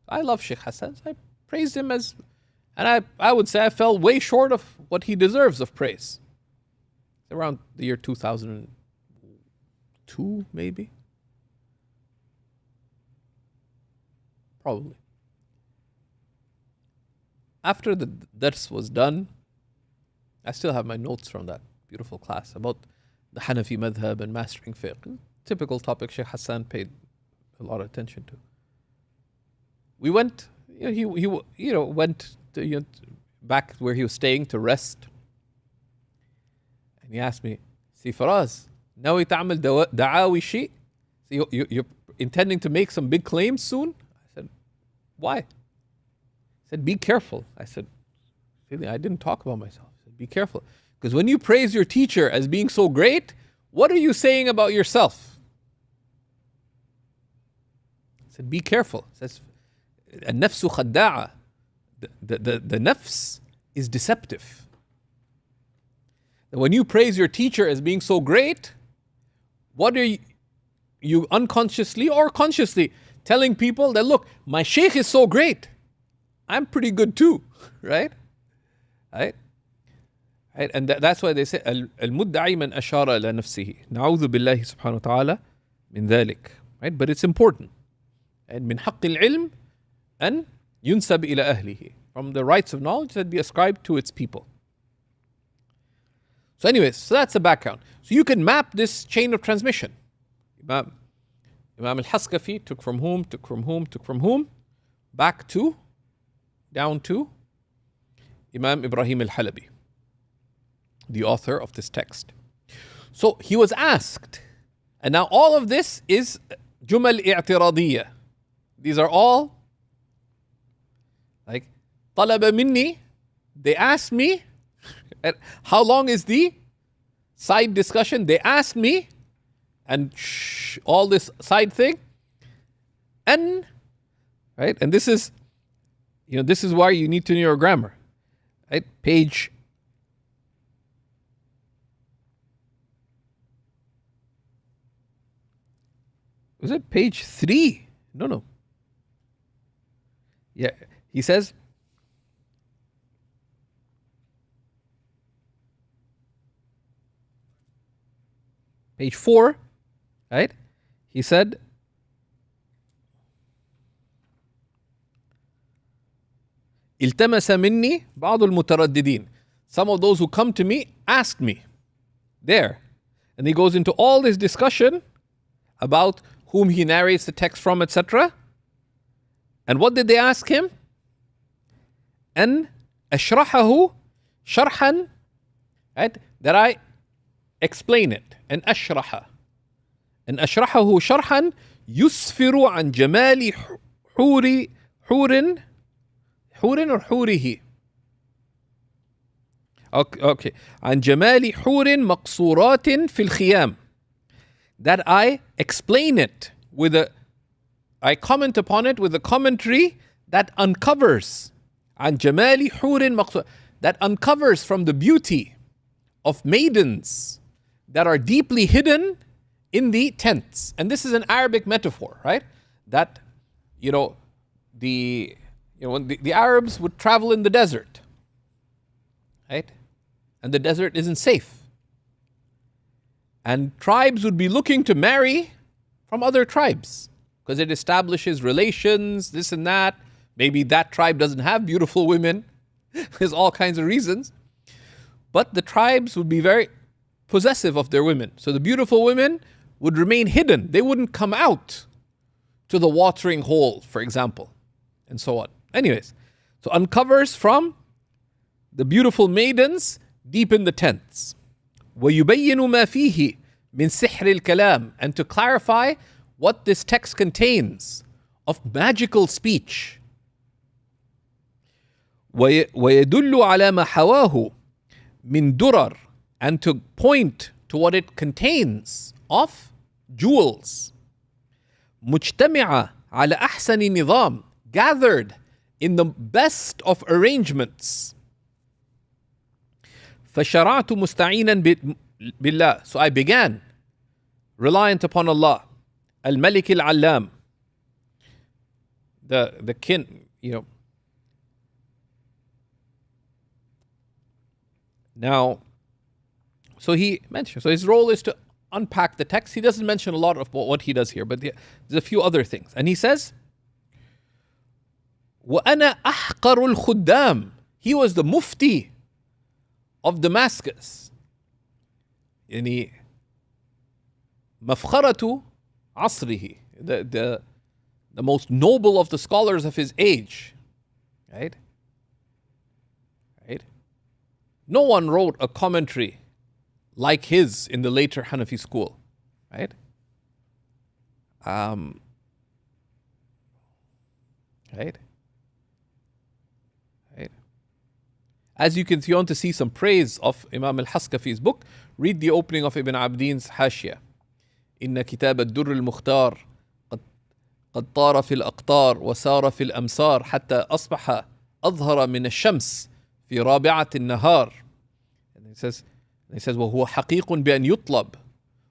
I love Shaykh Hassan. So I praised him and I would say I fell way short of what he deserves of praise. Around the year 2002, maybe. Probably. After the dars was done, I still have my notes from that beautiful class about the Hanafi madhab and mastering fiqh. Typical topic Shaykh Hassan paid a lot of attention to. We went, he went to, back where he was staying to rest. And he asked me, "Si Faraz, nawi ta'amal da'awi shi?" So you're intending to make some big claims soon? I said, "Why?" He said, "Be careful." I said, "Really, I didn't talk about myself." He said, "Be careful. Because when you praise your teacher as being so great, what are you saying about yourself?" I said, "Be careful." He says, "An-nafsu khadda'a." The nafs is deceptive. When you praise your teacher as being so great, what are you unconsciously or consciously telling people that, look, my shaykh is so great, I'm pretty good too, right? Right? Right? And that's why they say المدعي من أشار إلى نفسه نعوذ بالله سبحانه وتعالى من ذلك. Right? But it's important. And من حق العلم أن ينسب إلى أهله. From the rights of knowledge that be ascribed to its people. So anyways, so that's the background. So you can map this chain of transmission. Imam al-Haskafi took from whom, took from whom, took from whom, back to, down to Imam Ibrahim al-Halabi, the author of this text. So he was asked, and now all of this is Jumal i'tiradiyya. These are all like talaba minni, they asked me. How long is the side discussion? They asked me, and all this side thing, and right, and this is, this is why you need to know your grammar, right? Page. Was it page 3? No. Yeah, he says. Page 4, right? He said, التمس مني بعض المترددين. Some of those who come to me asked me. There. And he goes into all this discussion about whom he narrates the text from, etc. And what did they ask him? أن أشرحه شرحا, right? That I explain it. And أشرحه شرحا يسفر عن جمال حور or حوره. Okay. عن جمال حور مقصورات في الخيام. That I explain it I comment upon it with a commentary that uncovers عن جمال حور مقصورات, that uncovers from the beauty of maidens that are deeply hidden in the tents. And this is an Arabic metaphor, right? That, when the Arabs would travel in the desert, right? And the desert isn't safe. And tribes would be looking to marry from other tribes because it establishes relations, this and that. Maybe that tribe doesn't have beautiful women. There's all kinds of reasons. But the tribes would be very possessive of their women. So the beautiful women would remain hidden. They wouldn't come out to the watering hole, for example, and so on. Anyways, so uncovers from the beautiful maidens deep in the tents. وَيُبَيِّنُ مَا فِيهِ مِنْ سِحْرِ الْكَلَامِ, and to clarify what this text contains of magical speech. وَيَدُلُّ عَلَى مَا حَوَاهُ مِنْ دُرَرٍ, and to point to what it contains of jewels. مجتمعة على أحسن نظام, gathered in the best of arrangements. فشرعت مستعينا بالله, so I began reliant upon Allah. الملك العلام, the king, Now, so he mentioned, so his role is to unpack the text. He doesn't mention a lot of what he does here, but there's a few other things. And he says, وَأَنَا أَحْقَرُ الْخُدَّامِ, he was the mufti of Damascus. يعني مفخرة عصره, the most noble of the scholars of his age. Right? No one wrote a commentary like his in the later Hanafi school, right? Right? As you can, if you want to see some praise of Imam al-Haskafi's book, read the opening of Ibn Abdin's Hashia. إن كتاب الدر المختار قد طار في الأقطار وسار في الأمصار حتى أصبح أظهر من الشمس في رابعة النهار. And he says وهو حقيق بأن يطلب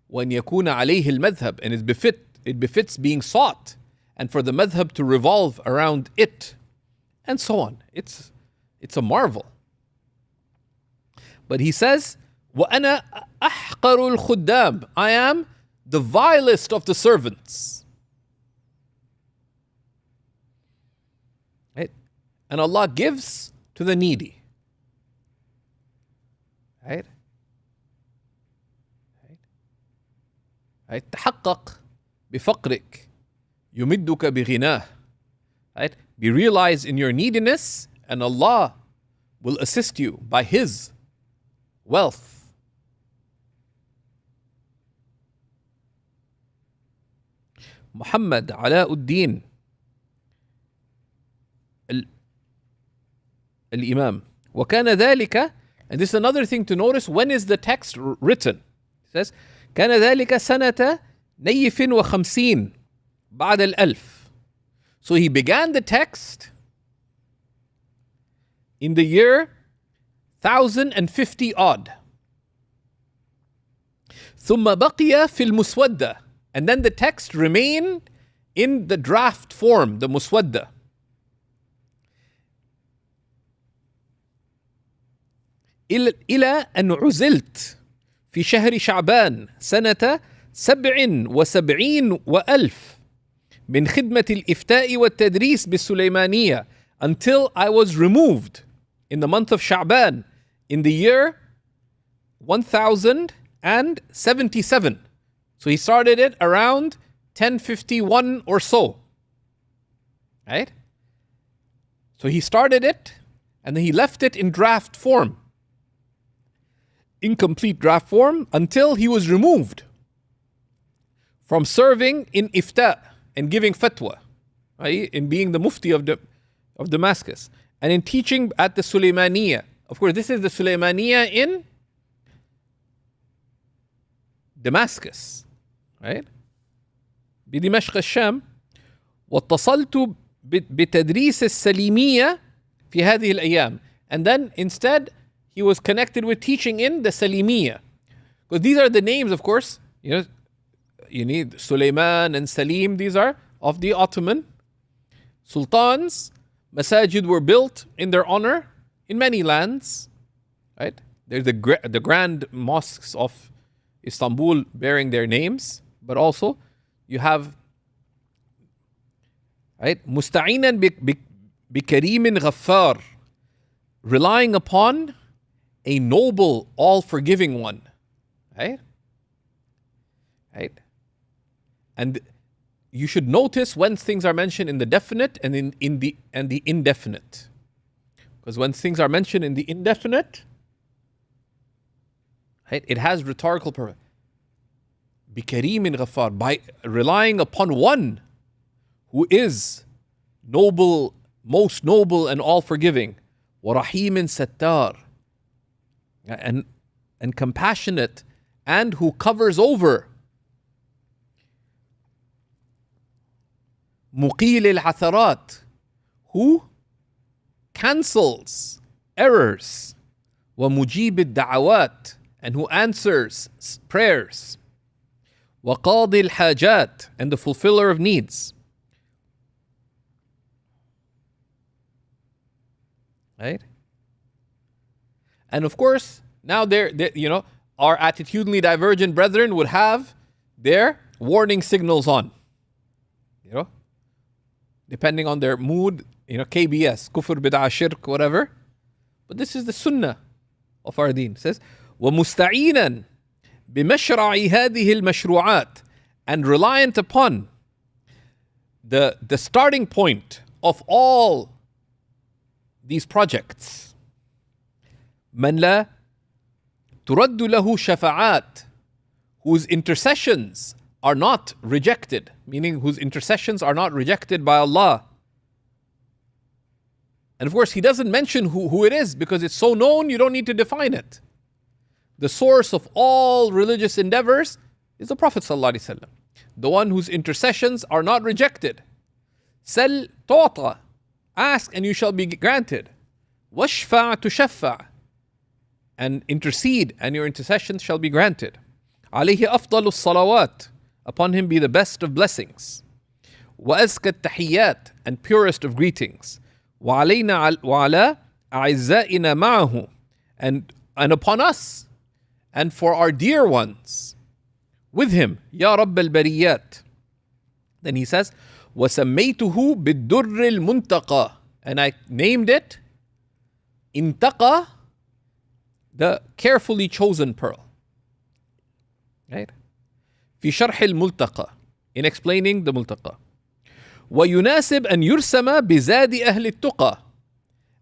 وأن يكون عليه المذهب, and it befits being sought, and for the madhab to revolve around it, and so on. It's a marvel. But he says, وَأَنَا أَحْقَرُ الْخُدَّامِ, I am the vilest of the servants. Right? And Allah gives to the needy. Right? Right? تحقق بفقرك يمدك بغناه. Right? Be realized in your neediness, and Allah will assist you by His wealth. Muhammad Alauddin al-Imam. وكان ذلك, and this is another thing to notice, when is the text written? It says, كان ذلك سنة نيف وخمسين بعد الألف. So he began the text in the year 1050 odd. ثم بقي في المسودة, and then the text remained in the draft form, the muswadda. إلى أن عزلت في شهر شعبان سنة 77 وألف من خدمة الإفتاء والتدريس بالسليمانية, until I was removed in the month of Sha'ban in the year 1077. So he started it around 1051 or so. Right? So he started it and then he left it in draft form, incomplete draft form, until he was removed from serving in ifta and giving fatwa, right? In being the mufti of Damascus, and in teaching at the Sulaimaniyah. Of course, this is the Sulaimaniyah in Damascus, right? بدمشق الشام. واتصلت بتدريس السليمية في هذه الأيام. And then instead he was connected with teaching in the Salimiyah. Because these are the names, of course, you need Sulaiman and Salim, these are of the Ottoman sultans. Masajid were built in their honor in many lands, right? There's the grand mosques of Istanbul bearing their names, but also you have, right? Musta'inan bikarimin ghaffar, relying upon a noble, all-forgiving one, right? Right? And you should notice when things are mentioned in the definite and in the indefinite. Because when things are mentioned in the indefinite, right, it has rhetorical purpose. Bikarimin ghaffar, by relying upon one who is noble, most noble and all-forgiving. وَرَحِيمٍ sattar, and compassionate, and who covers over. مُقِيلِ الْعَثَرَاتِ, who cancels errors. وَمُجِيبِ الدَّعَوَاتِ, and who answers prayers. وَقَاضِ الْحَاجَاتِ, and the fulfiller of needs. Right? And of course, now our attitudinally divergent brethren would have their warning signals on. Depending on their mood, KBS, kufr, bid'ah, shirk, whatever. But this is the sunnah of our deen. It says, وَمُسْتَعِينًا بِمَشْرَعِ هَذِهِ الْمَشْرُوعَاتِ, and reliant upon the starting point of all these projects. مَنْ لَا تُرَدُّ لَهُ شَفَعَاتِ, whose intercessions are not rejected, meaning whose intercessions are not rejected by Allah. And of course, he doesn't mention who it is because it's so known, you don't need to define it. The source of all religious endeavors is the Prophet ﷺ, the one whose intercessions are not rejected. Sal tu'ta, ask and you shall be granted. Washfa' tushaffa, and intercede and your intercession shall be granted. Alayhi afdalus salawat, upon him be the best of blessings. Wa azka tahiyyat, and purest of greetings. Wa alayna wa ala a'izzaina ma'ahu, and and upon us, and for our dear ones with him, Ya Rabb al-Bariyat. Then he says, وَسَمَّيْتُهُ بِالدُّرِّ الْمُنْتَقَى, and I named it Intaqa, the carefully chosen pearl. Right? في شرح الملتقى, in explaining the Multaqa. وَيُنَاسِبْ أَنْ يُرْسَمَ بِزَادِ أَهْلِ التُّقَى,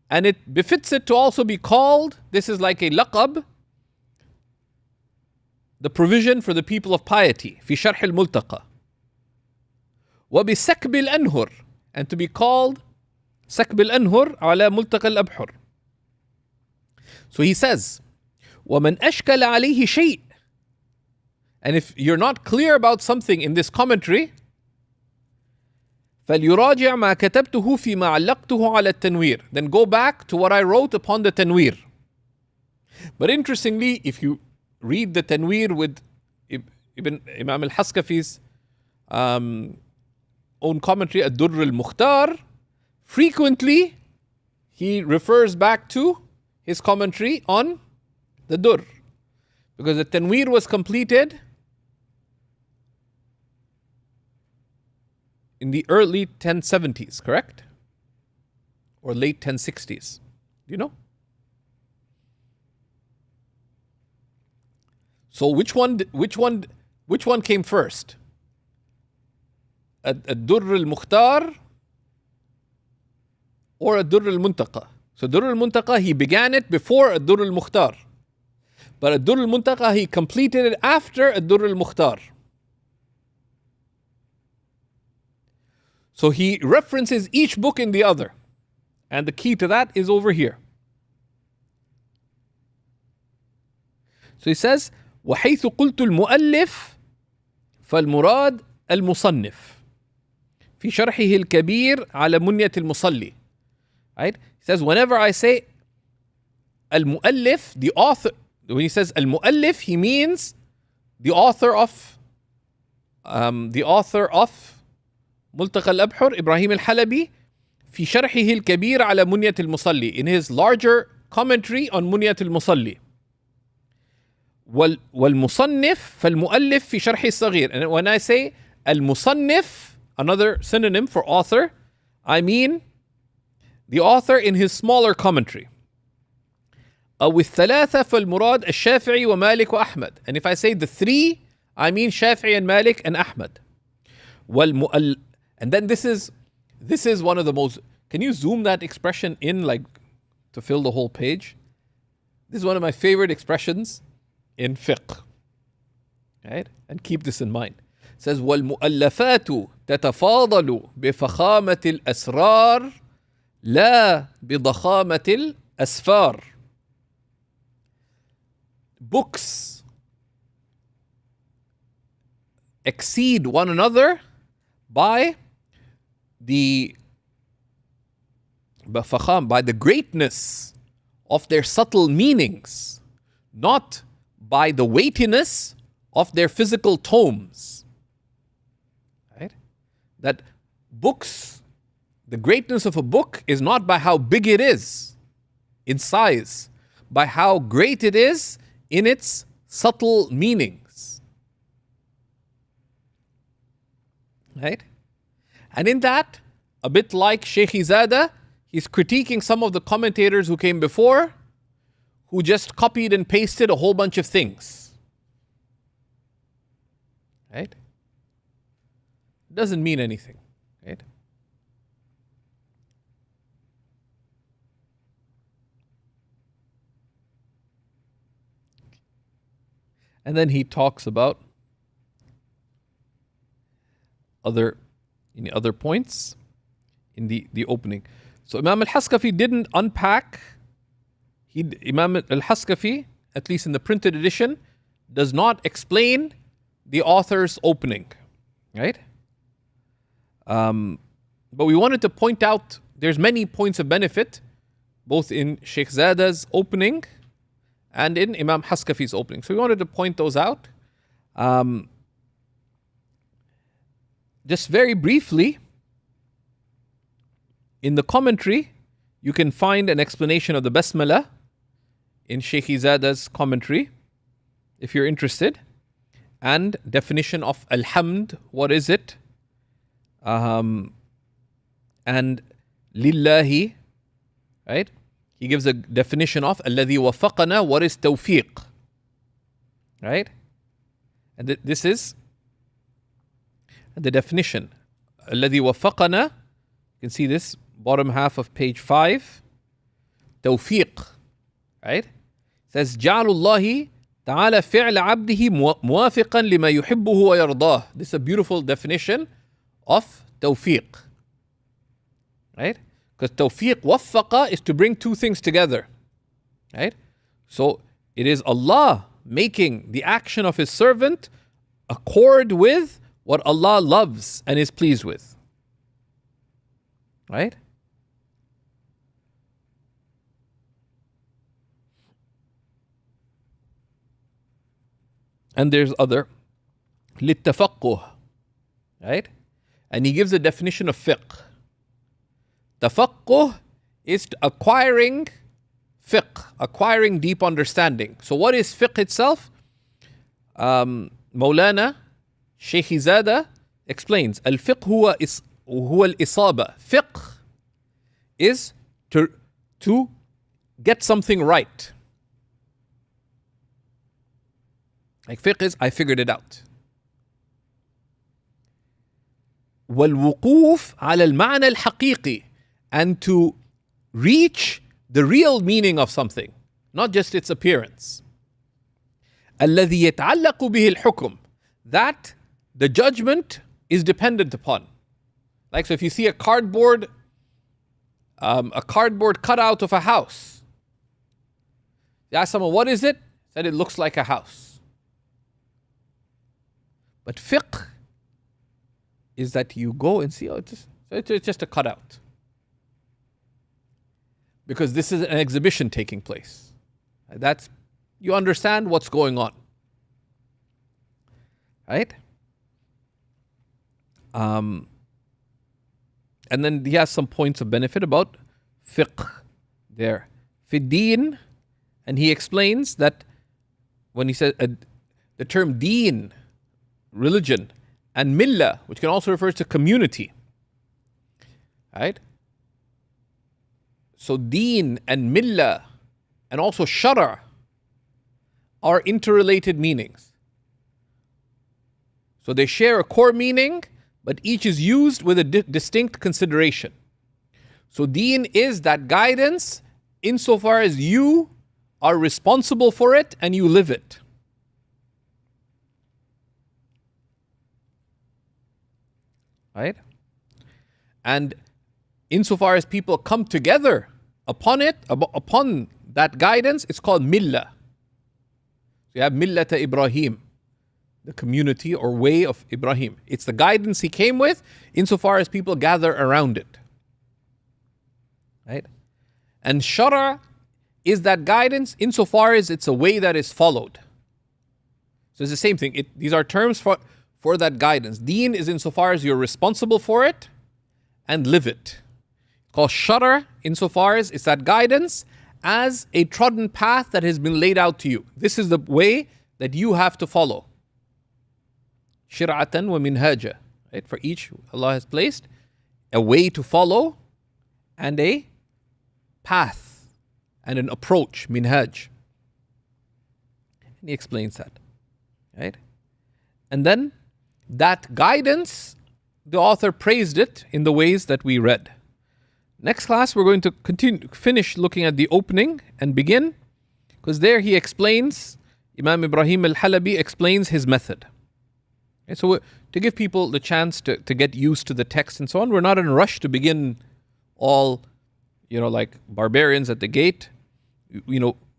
and it befits it to also be called, this is like a laqab, the provision for the people of piety, في شرح الملتقى. وبسكب الأنهر, and to be called سكب الأنهر على ملتقى الأبحر. So he says, وَمَنْ أَشْكَلَ عَلَيْهِ شَيْءٍ, and if you're not clear about something in this commentary, فَلْيُرَاجِعْ مَا كَتَبْتُهُ فِي مَا عَلَّقْتُهُ عَلَى التَّنْوِيرِ, then go back to what I wrote upon the tanweer. But interestingly, if you read the tanweer with Imam al-Haskafi's own commentary, al-Durr al-Mukhtar, frequently he refers back to his commentary on the Durr, because the tanweer was completed in the early 1070s, correct? Or late 1060s. Do you know? So which one came first? Ad-Durr al-Mukhtar or Ad-Durr al-Muntaqa? So Durr al-Muntaqa, he began it before Ad-Durr al-Mukhtar. But Ad-Durr al-Muntaqa, he completed it after Ad-Durr al-Mukhtar. So he references each book in the other. And the key to that is over here. So he says, وَحَيْثُ قُلْتُ الْمُؤَلِّفِ فَالْمُرَادِ الْمُصَنِّفِ في شرحه الكبير على منية المصلي. Right? He says, whenever I say al-mu'allif, the author, when he says al-mu'allif, he means the author of Multaqa al-Abhur, Ibrahim al-Halabi, في شرحه الكبير على منية المصلي, in his larger commentary on منية المصلي. والمصنف فالمؤلف في شرح الصغير. And when I say al-musannif, another synonym for author, I mean the author in his smaller commentary. أو الثلاثة فالمراد الشافعي ومالك وأحمد. And if I say the three, I mean Shafi'i and Malik and Ahmad. And then this is one of the most, can you zoom that expression in like to fill the whole page? This is one of my favorite expressions in fiqh. Right? And keep this in mind. It says, وَالْمُؤَلَّفَاتُ تَتَفَاضَلُ بِفَخَامَةِ الْأَسْرَارِ لَا بِضَخَامَةِ الْأَسْفَارِ. Books exceed one another by the greatness of their subtle meanings, not by the weightiness of their physical tomes. Right? That books, the greatness of a book is not by how big it is in size, by how great it is in its subtle meanings. Right? And in that, a bit like Shaykh Zada, he's critiquing some of the commentators who came before, who just copied and pasted a whole bunch of things. Right? Doesn't mean anything. Right? And then he talks about other points in the opening. So Imam al-Haskafi didn't unpack. Imam al-Haskafi, at least in the printed edition, does not explain the author's opening. Right? But we wanted to point out there's many points of benefit, both in Shaykh Zada's opening and in Imam Haskafi's opening. So we wanted to point those out. Just very briefly, in the commentary, you can find an explanation of the Basmala in Shaykh Zada's commentary, if you're interested. And definition of alhamd, what is it? And lillahi, right? He gives a definition of alladhi waffaqana, what is tawfiq, right? And this is the definition. Alladhi waffaqana, you can see this, bottom half of page 5. Tawfiq, right? It says, Ja'alullahi ta'ala fi'la abdihi muwafiqan lima yuhibbuhu wa yardah. This is a beautiful definition of tawfiq, right? Because tawfiq, waffaqa, is to bring two things together, right? So it is Allah making the action of His servant accord with what Allah loves and is pleased with, right? And there's other, للتفقه, right? And he gives a definition of fiqh. Tafaqquh is acquiring fiqh, acquiring deep understanding. So what is fiqh itself? Maulana Shaykh Zada explains, Al-fiqh huwa al-isaba. Fiqh is to get something right. Like fiqh is, I figured it out. وَالْوُقُوفِ عَلَى الْمَعْنَى الْحَقِيقِي, and to reach the real meaning of something, not just its appearance. الَّذِي يَتَعَلَّقُ بِهِ الْحُكُمِ, that the judgment is dependent upon. Like, so if you see a cardboard cutout of a house, you ask someone, what is it? Said it looks like a house. But fiqh is that you go and see, oh, it's just a cutout. Because this is an exhibition taking place. That's, you understand what's going on. Right? And then he has some points of benefit about fiqh there. Fiddeen, and he explains that when he says the term deen, religion, and millah, which can also refer to community, right? So deen and millah and also shara are interrelated meanings. So they share a core meaning, but each is used with a distinct consideration. So deen is that guidance insofar as you are responsible for it and you live it. Right? And insofar as people come together upon it, upon that guidance, it's called millah. So you have millata Ibrahim, the community or way of Ibrahim. It's the guidance he came with insofar as people gather around it. Right? And shara is that guidance insofar as it's a way that is followed. So it's the same thing. These are terms for that guidance. Deen is insofar as you're responsible for it and live it. It's called shara insofar as it's that guidance as a trodden path that has been laid out to you. This is the way that you have to follow. Shir'atan wa minhaja. Right? For each, Allah has placed a way to follow and a path and an approach, minhaj. And he explains that. Right? And then that guidance, the author praised it in the ways that we read. Next class, we're going to finish looking at the opening and begin, because there he explains, Imam Ibrahim al-Halabi explains his method. Okay, so to give people the chance to get used to the text and so on, we're not in a rush to begin all, like barbarians at the gate.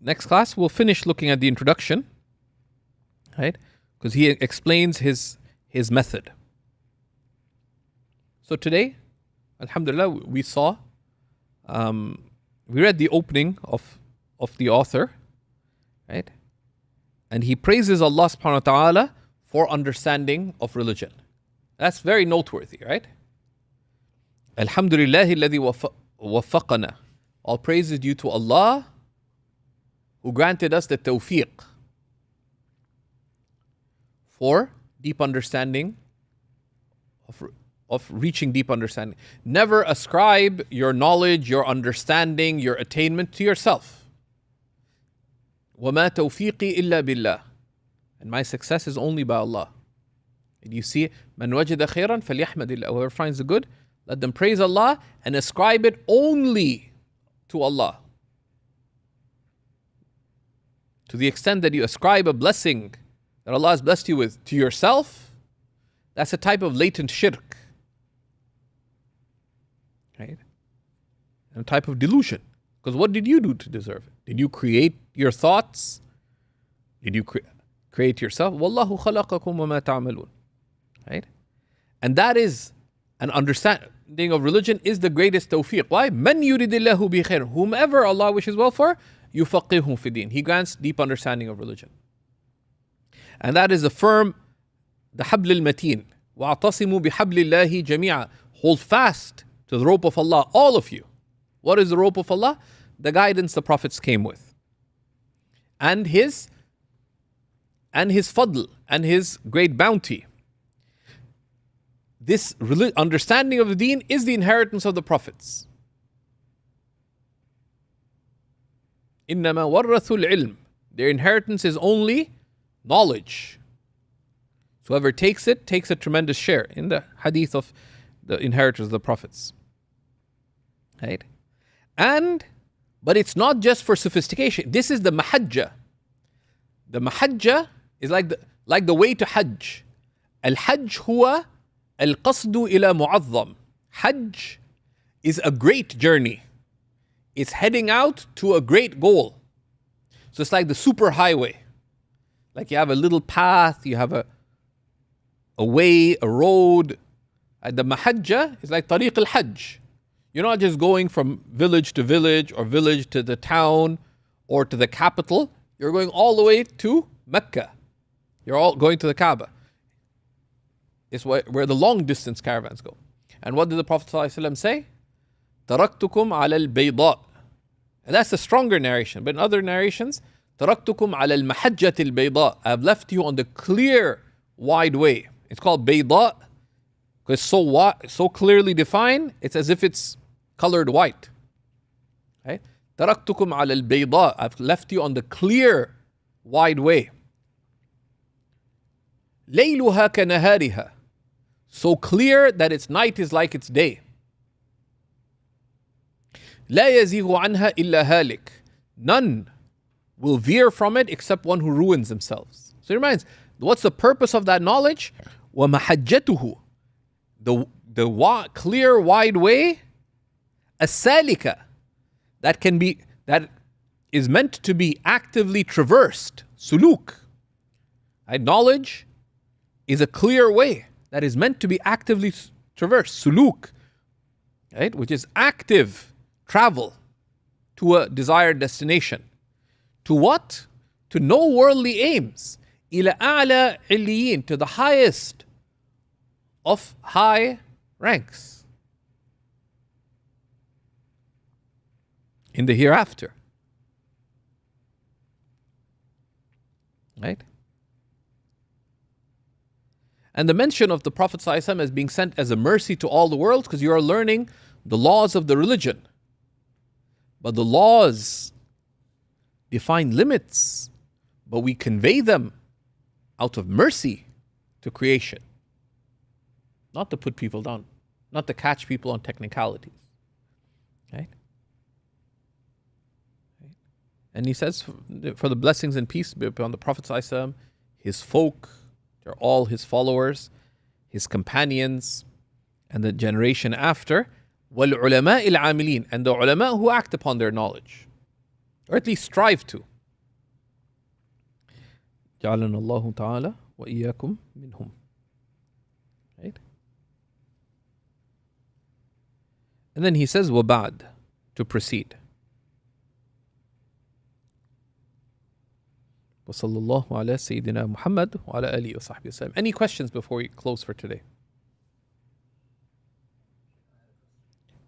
Next class, we'll finish looking at the introduction, right? Because he explains his method. So today, alhamdulillah, we saw, we read the opening of the author, right? And he praises Allah subhanahu wa ta'ala for understanding of religion. That's very noteworthy, right? Alhamdulillahi alladhi waffaqana. All praise is due to Allah who granted us the tawfiq for deep understanding, of reaching deep understanding. Never ascribe your knowledge, your understanding, your attainment to yourself. وَمَا تَوْفِيقِي إِلَّا بِاللَّهِ. And my success is only by Allah. And you see, مَنْ وَجَدَ خَيْرًا فَلْيَحْمَدِ اللَّهِ. Whoever finds the good, let them praise Allah and ascribe it only to Allah. To the extent that you ascribe a blessing that Allah has blessed you with to yourself, that's a type of latent shirk. Right? And a type of delusion. Because what did you do to deserve it? Did you create your thoughts? Did you create yourself? وَاللَّهُ خَلَقَكُمْ وَمَا تَعْمَلُونَ. Right? And that is an understanding of religion is the greatest tawfiq. Why? مَنْ يُرِدِ اللَّهُ بِخَيْرٍ. Whomever Allah wishes well for, يُفَقِّهُ فِي الدِّينِ. He grants deep understanding of religion. And that is the firm, the حبل المتين. وَاعْتَصِمُوا بِحَبْلِ اللَّهِ جَمِيعًا. Hold fast to the rope of Allah, all of you. What is the rope of Allah? The guidance the prophets came with. And his fadl, and his great bounty. This understanding of the deen is the inheritance of the prophets. إِنَّمَا وَرَّثُوا الْعِلْمِ. Their inheritance is only knowledge. So whoever takes it, takes a tremendous share in the hadith of the inheritors of the prophets. Right? But it's not just for sophistication. This is the mahajja. The mahajja is like the way to hajj. Al-hajj huwa al-qasdu ila mu'azzam. Hajj is a great journey. It's heading out to a great goal. So it's like the super highway. Like you have a little path, you have a way, a road. And the mahajja is like tariq al-hajj. You're not just going from village to village or village to the town or to the capital. You're going all the way to Mecca. You're all going to the Kaaba. It's where the long distance caravans go. And what did the Prophet ﷺ say? تَرَكْتُكُمْ عَلَى الْبَيْضَاءِ. And that's the stronger narration. But in other narrations, تَرَكْتُكُمْ عَلَى الْمَحَجَّةِ الْبَيْضَاءِ. I've left you on the clear, wide way. It's called bayda because it's so clearly defined, it's as if it's colored white. Right? تَرَكْتُكُمْ عَلَى الْبَيْضَاءِ. I've left you on the clear, wide way. لَيْلُهَا كَنَهَارِهَا. So clear that its night is like its day. لَا يَزِيغُ عَنْهَا إِلَّا هَالِكٌ. None will veer from it except one who ruins themselves. So it reminds, what's the purpose of that knowledge? وَمَحَجَّتُهُ. The clear, wide way, السَّالِكَ. That is meant to be actively traversed. Suluk. Right? Knowledge is a clear way that is meant to be actively traversed. Suluk. Right? Which is active travel to a desired destination. To what? To no worldly aims. إِلَى أَعْلَى عِلِّيِّينَ. To the highest of high ranks. In the hereafter. Right? And the mention of the Prophet ﷺ as being sent as a mercy to all the world, because you are learning the laws of the religion. But the laws define limits, but we convey them out of mercy to creation. Not to put people down, not to catch people on technicalities. Right? And he says, for the blessings and peace be upon the Prophet ﷺ, his folk, they're all his followers, his companions, and the generation after, وَالْعُلَمَاءِ الْعَامِلِينَ. And the ulama who act upon their knowledge, or at least strive to. جعلنا الله تعالى وإياكم منهم. Right? And then he says, وَبَعْد, to proceed. وصلى الله على سيدنا محمد وعلى آله وصحبه وسلم. Any questions before we close for today?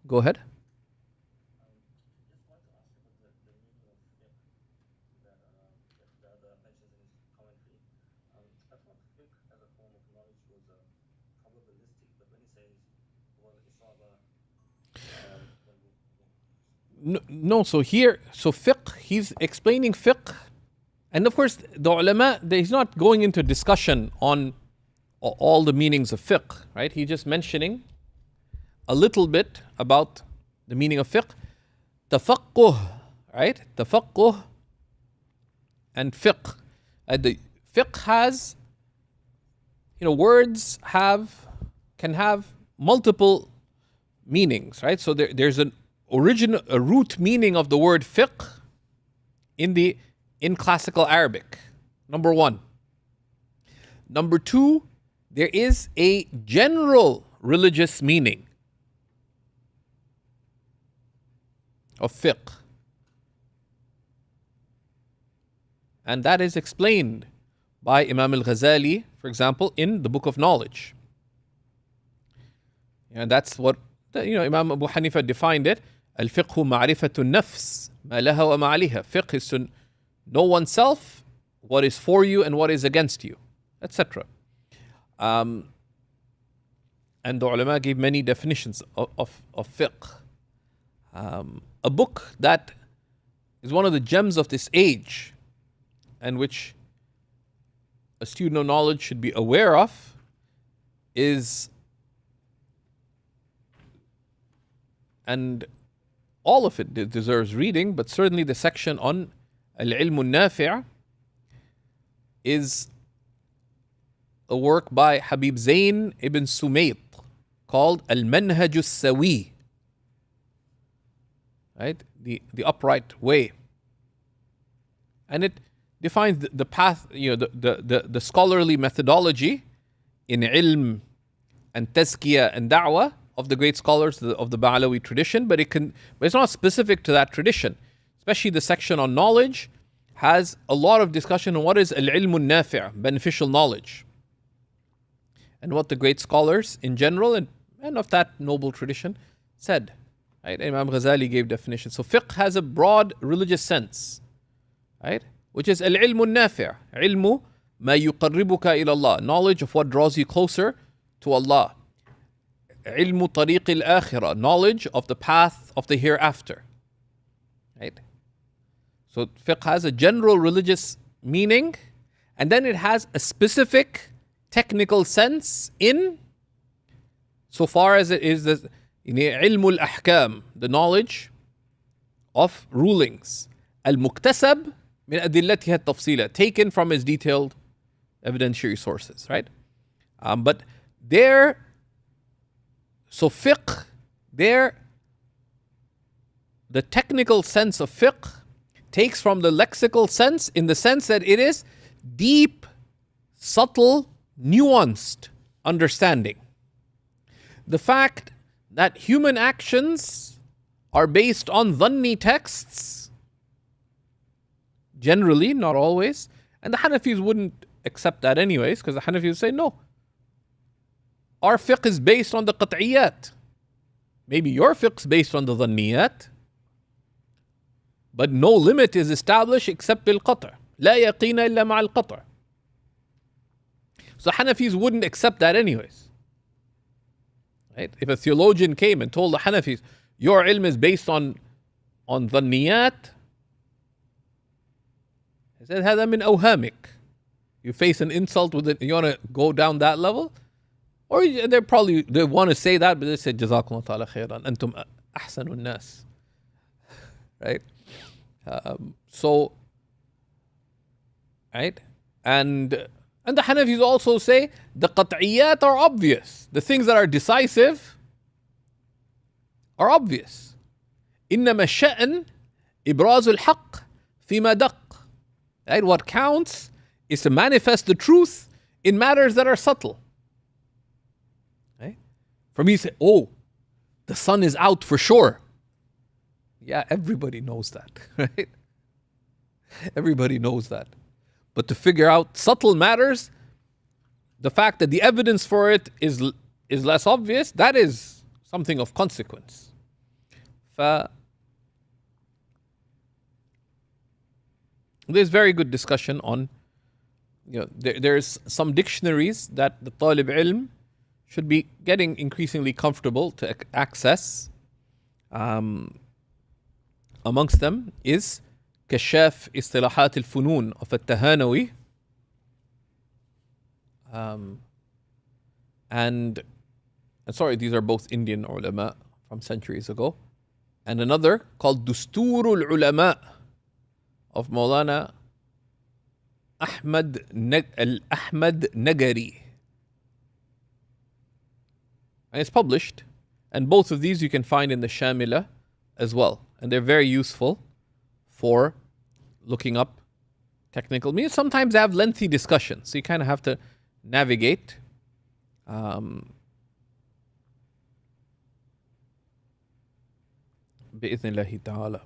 Go ahead. No, so fiqh, he's explaining fiqh. And of course, the ulama, he's not going into discussion on all the meanings of fiqh, right? He's just mentioning a little bit about the meaning of fiqh. Tafaqquh, right? Tafaqquh and fiqh. The fiqh has, words can have multiple meanings, right? So there's a root meaning of the word fiqh in classical Arabic. Number one. Number two, there is a general religious meaning of fiqh. And that is explained by Imam al-Ghazali, for example, in the Book of Knowledge. And that's what Imam Abu Hanifa defined it. Al-fiqhu ma'rifatu nafs, ma laha wa ma aliha. Fiqh is to know oneself, what is for you and what is against you, etc. And the ulama gave many definitions of fiqh. A book that is one of the gems of this age and which a student of knowledge should be aware of is, and all of it deserves reading, but certainly the section on al-ilm al-nafi' is a work by Habib Zain ibn Sumayt called al-manhaj al-sawi, right? The upright way. And it defines the path, the scholarly methodology in ilm and tazkiyah and da'wah of the great scholars of the Ba'alawi tradition, but it's not specific to that tradition. Especially the section on knowledge has a lot of discussion on what is al-ilm al-nafi', beneficial knowledge, and what the great scholars in general and of that noble tradition said. Right? Imam Ghazali gave definitions. So fiqh has a broad religious sense, right? Which is al-ilm al-nafi', ilmu ma yuqarribuka ila Allah, knowledge of what draws you closer to Allah. Ilmu tariq al-akhirah, knowledge of the path of the hereafter. Right? So fiqh has a general religious meaning, and then it has a specific technical sense in so far as it is the ilmu al-ahkam, the knowledge of rulings. Al-muktasab min adillatiha al-tafsila, taken from its detailed evidentiary sources, right? But fiqh, the technical sense of fiqh takes from the lexical sense, in the sense that it is deep, subtle, nuanced understanding. The fact that human actions are based on dhanni texts, generally, not always, and the Hanafis wouldn't accept that anyways, because the Hanafis would say, no, our fiqh is based on the qat'iyat. Maybe your fiqh is based on the dhanniyat, but no limit is established except bil qat'. La yaqina illa ma'al qat'. So Hanafis wouldn't accept that anyways. Right? If a theologian came and told the Hanafis, your ilm is based on dhanniyat, he said, هذا من أوهامك. You face an insult with it, you want to go down that level? Or they want to say that, but they say, جزاكم الله تعالى خيرا أنتم أحسن الناس. Right? Right? And the Hanafis also say the qat'iyat are obvious. The things that are decisive are obvious. إنما الشأن إبراز الحق فيما دق. Right? What counts is to manifest the truth in matters that are subtle. Right? For me to say, oh, the sun is out for sure. Yeah, everybody knows that, right? Everybody knows that. But to figure out subtle matters, the fact that the evidence for it is less obvious, that is something of consequence. There's very good discussion on, there's some dictionaries that the talib ilm should be getting increasingly comfortable to access. Amongst them is كشاف اصطلاحات الفنون of التهانوي. And sorry, these are both Indian ulama from centuries ago. And another called Dusturul Ulama of Maulana Ahmad Nagari. And it's published. And both of these you can find in the Shamila as well. And they're very useful for looking up technical means. Sometimes they have lengthy discussions, so you kind of have to navigate. بإذن الله تعالى.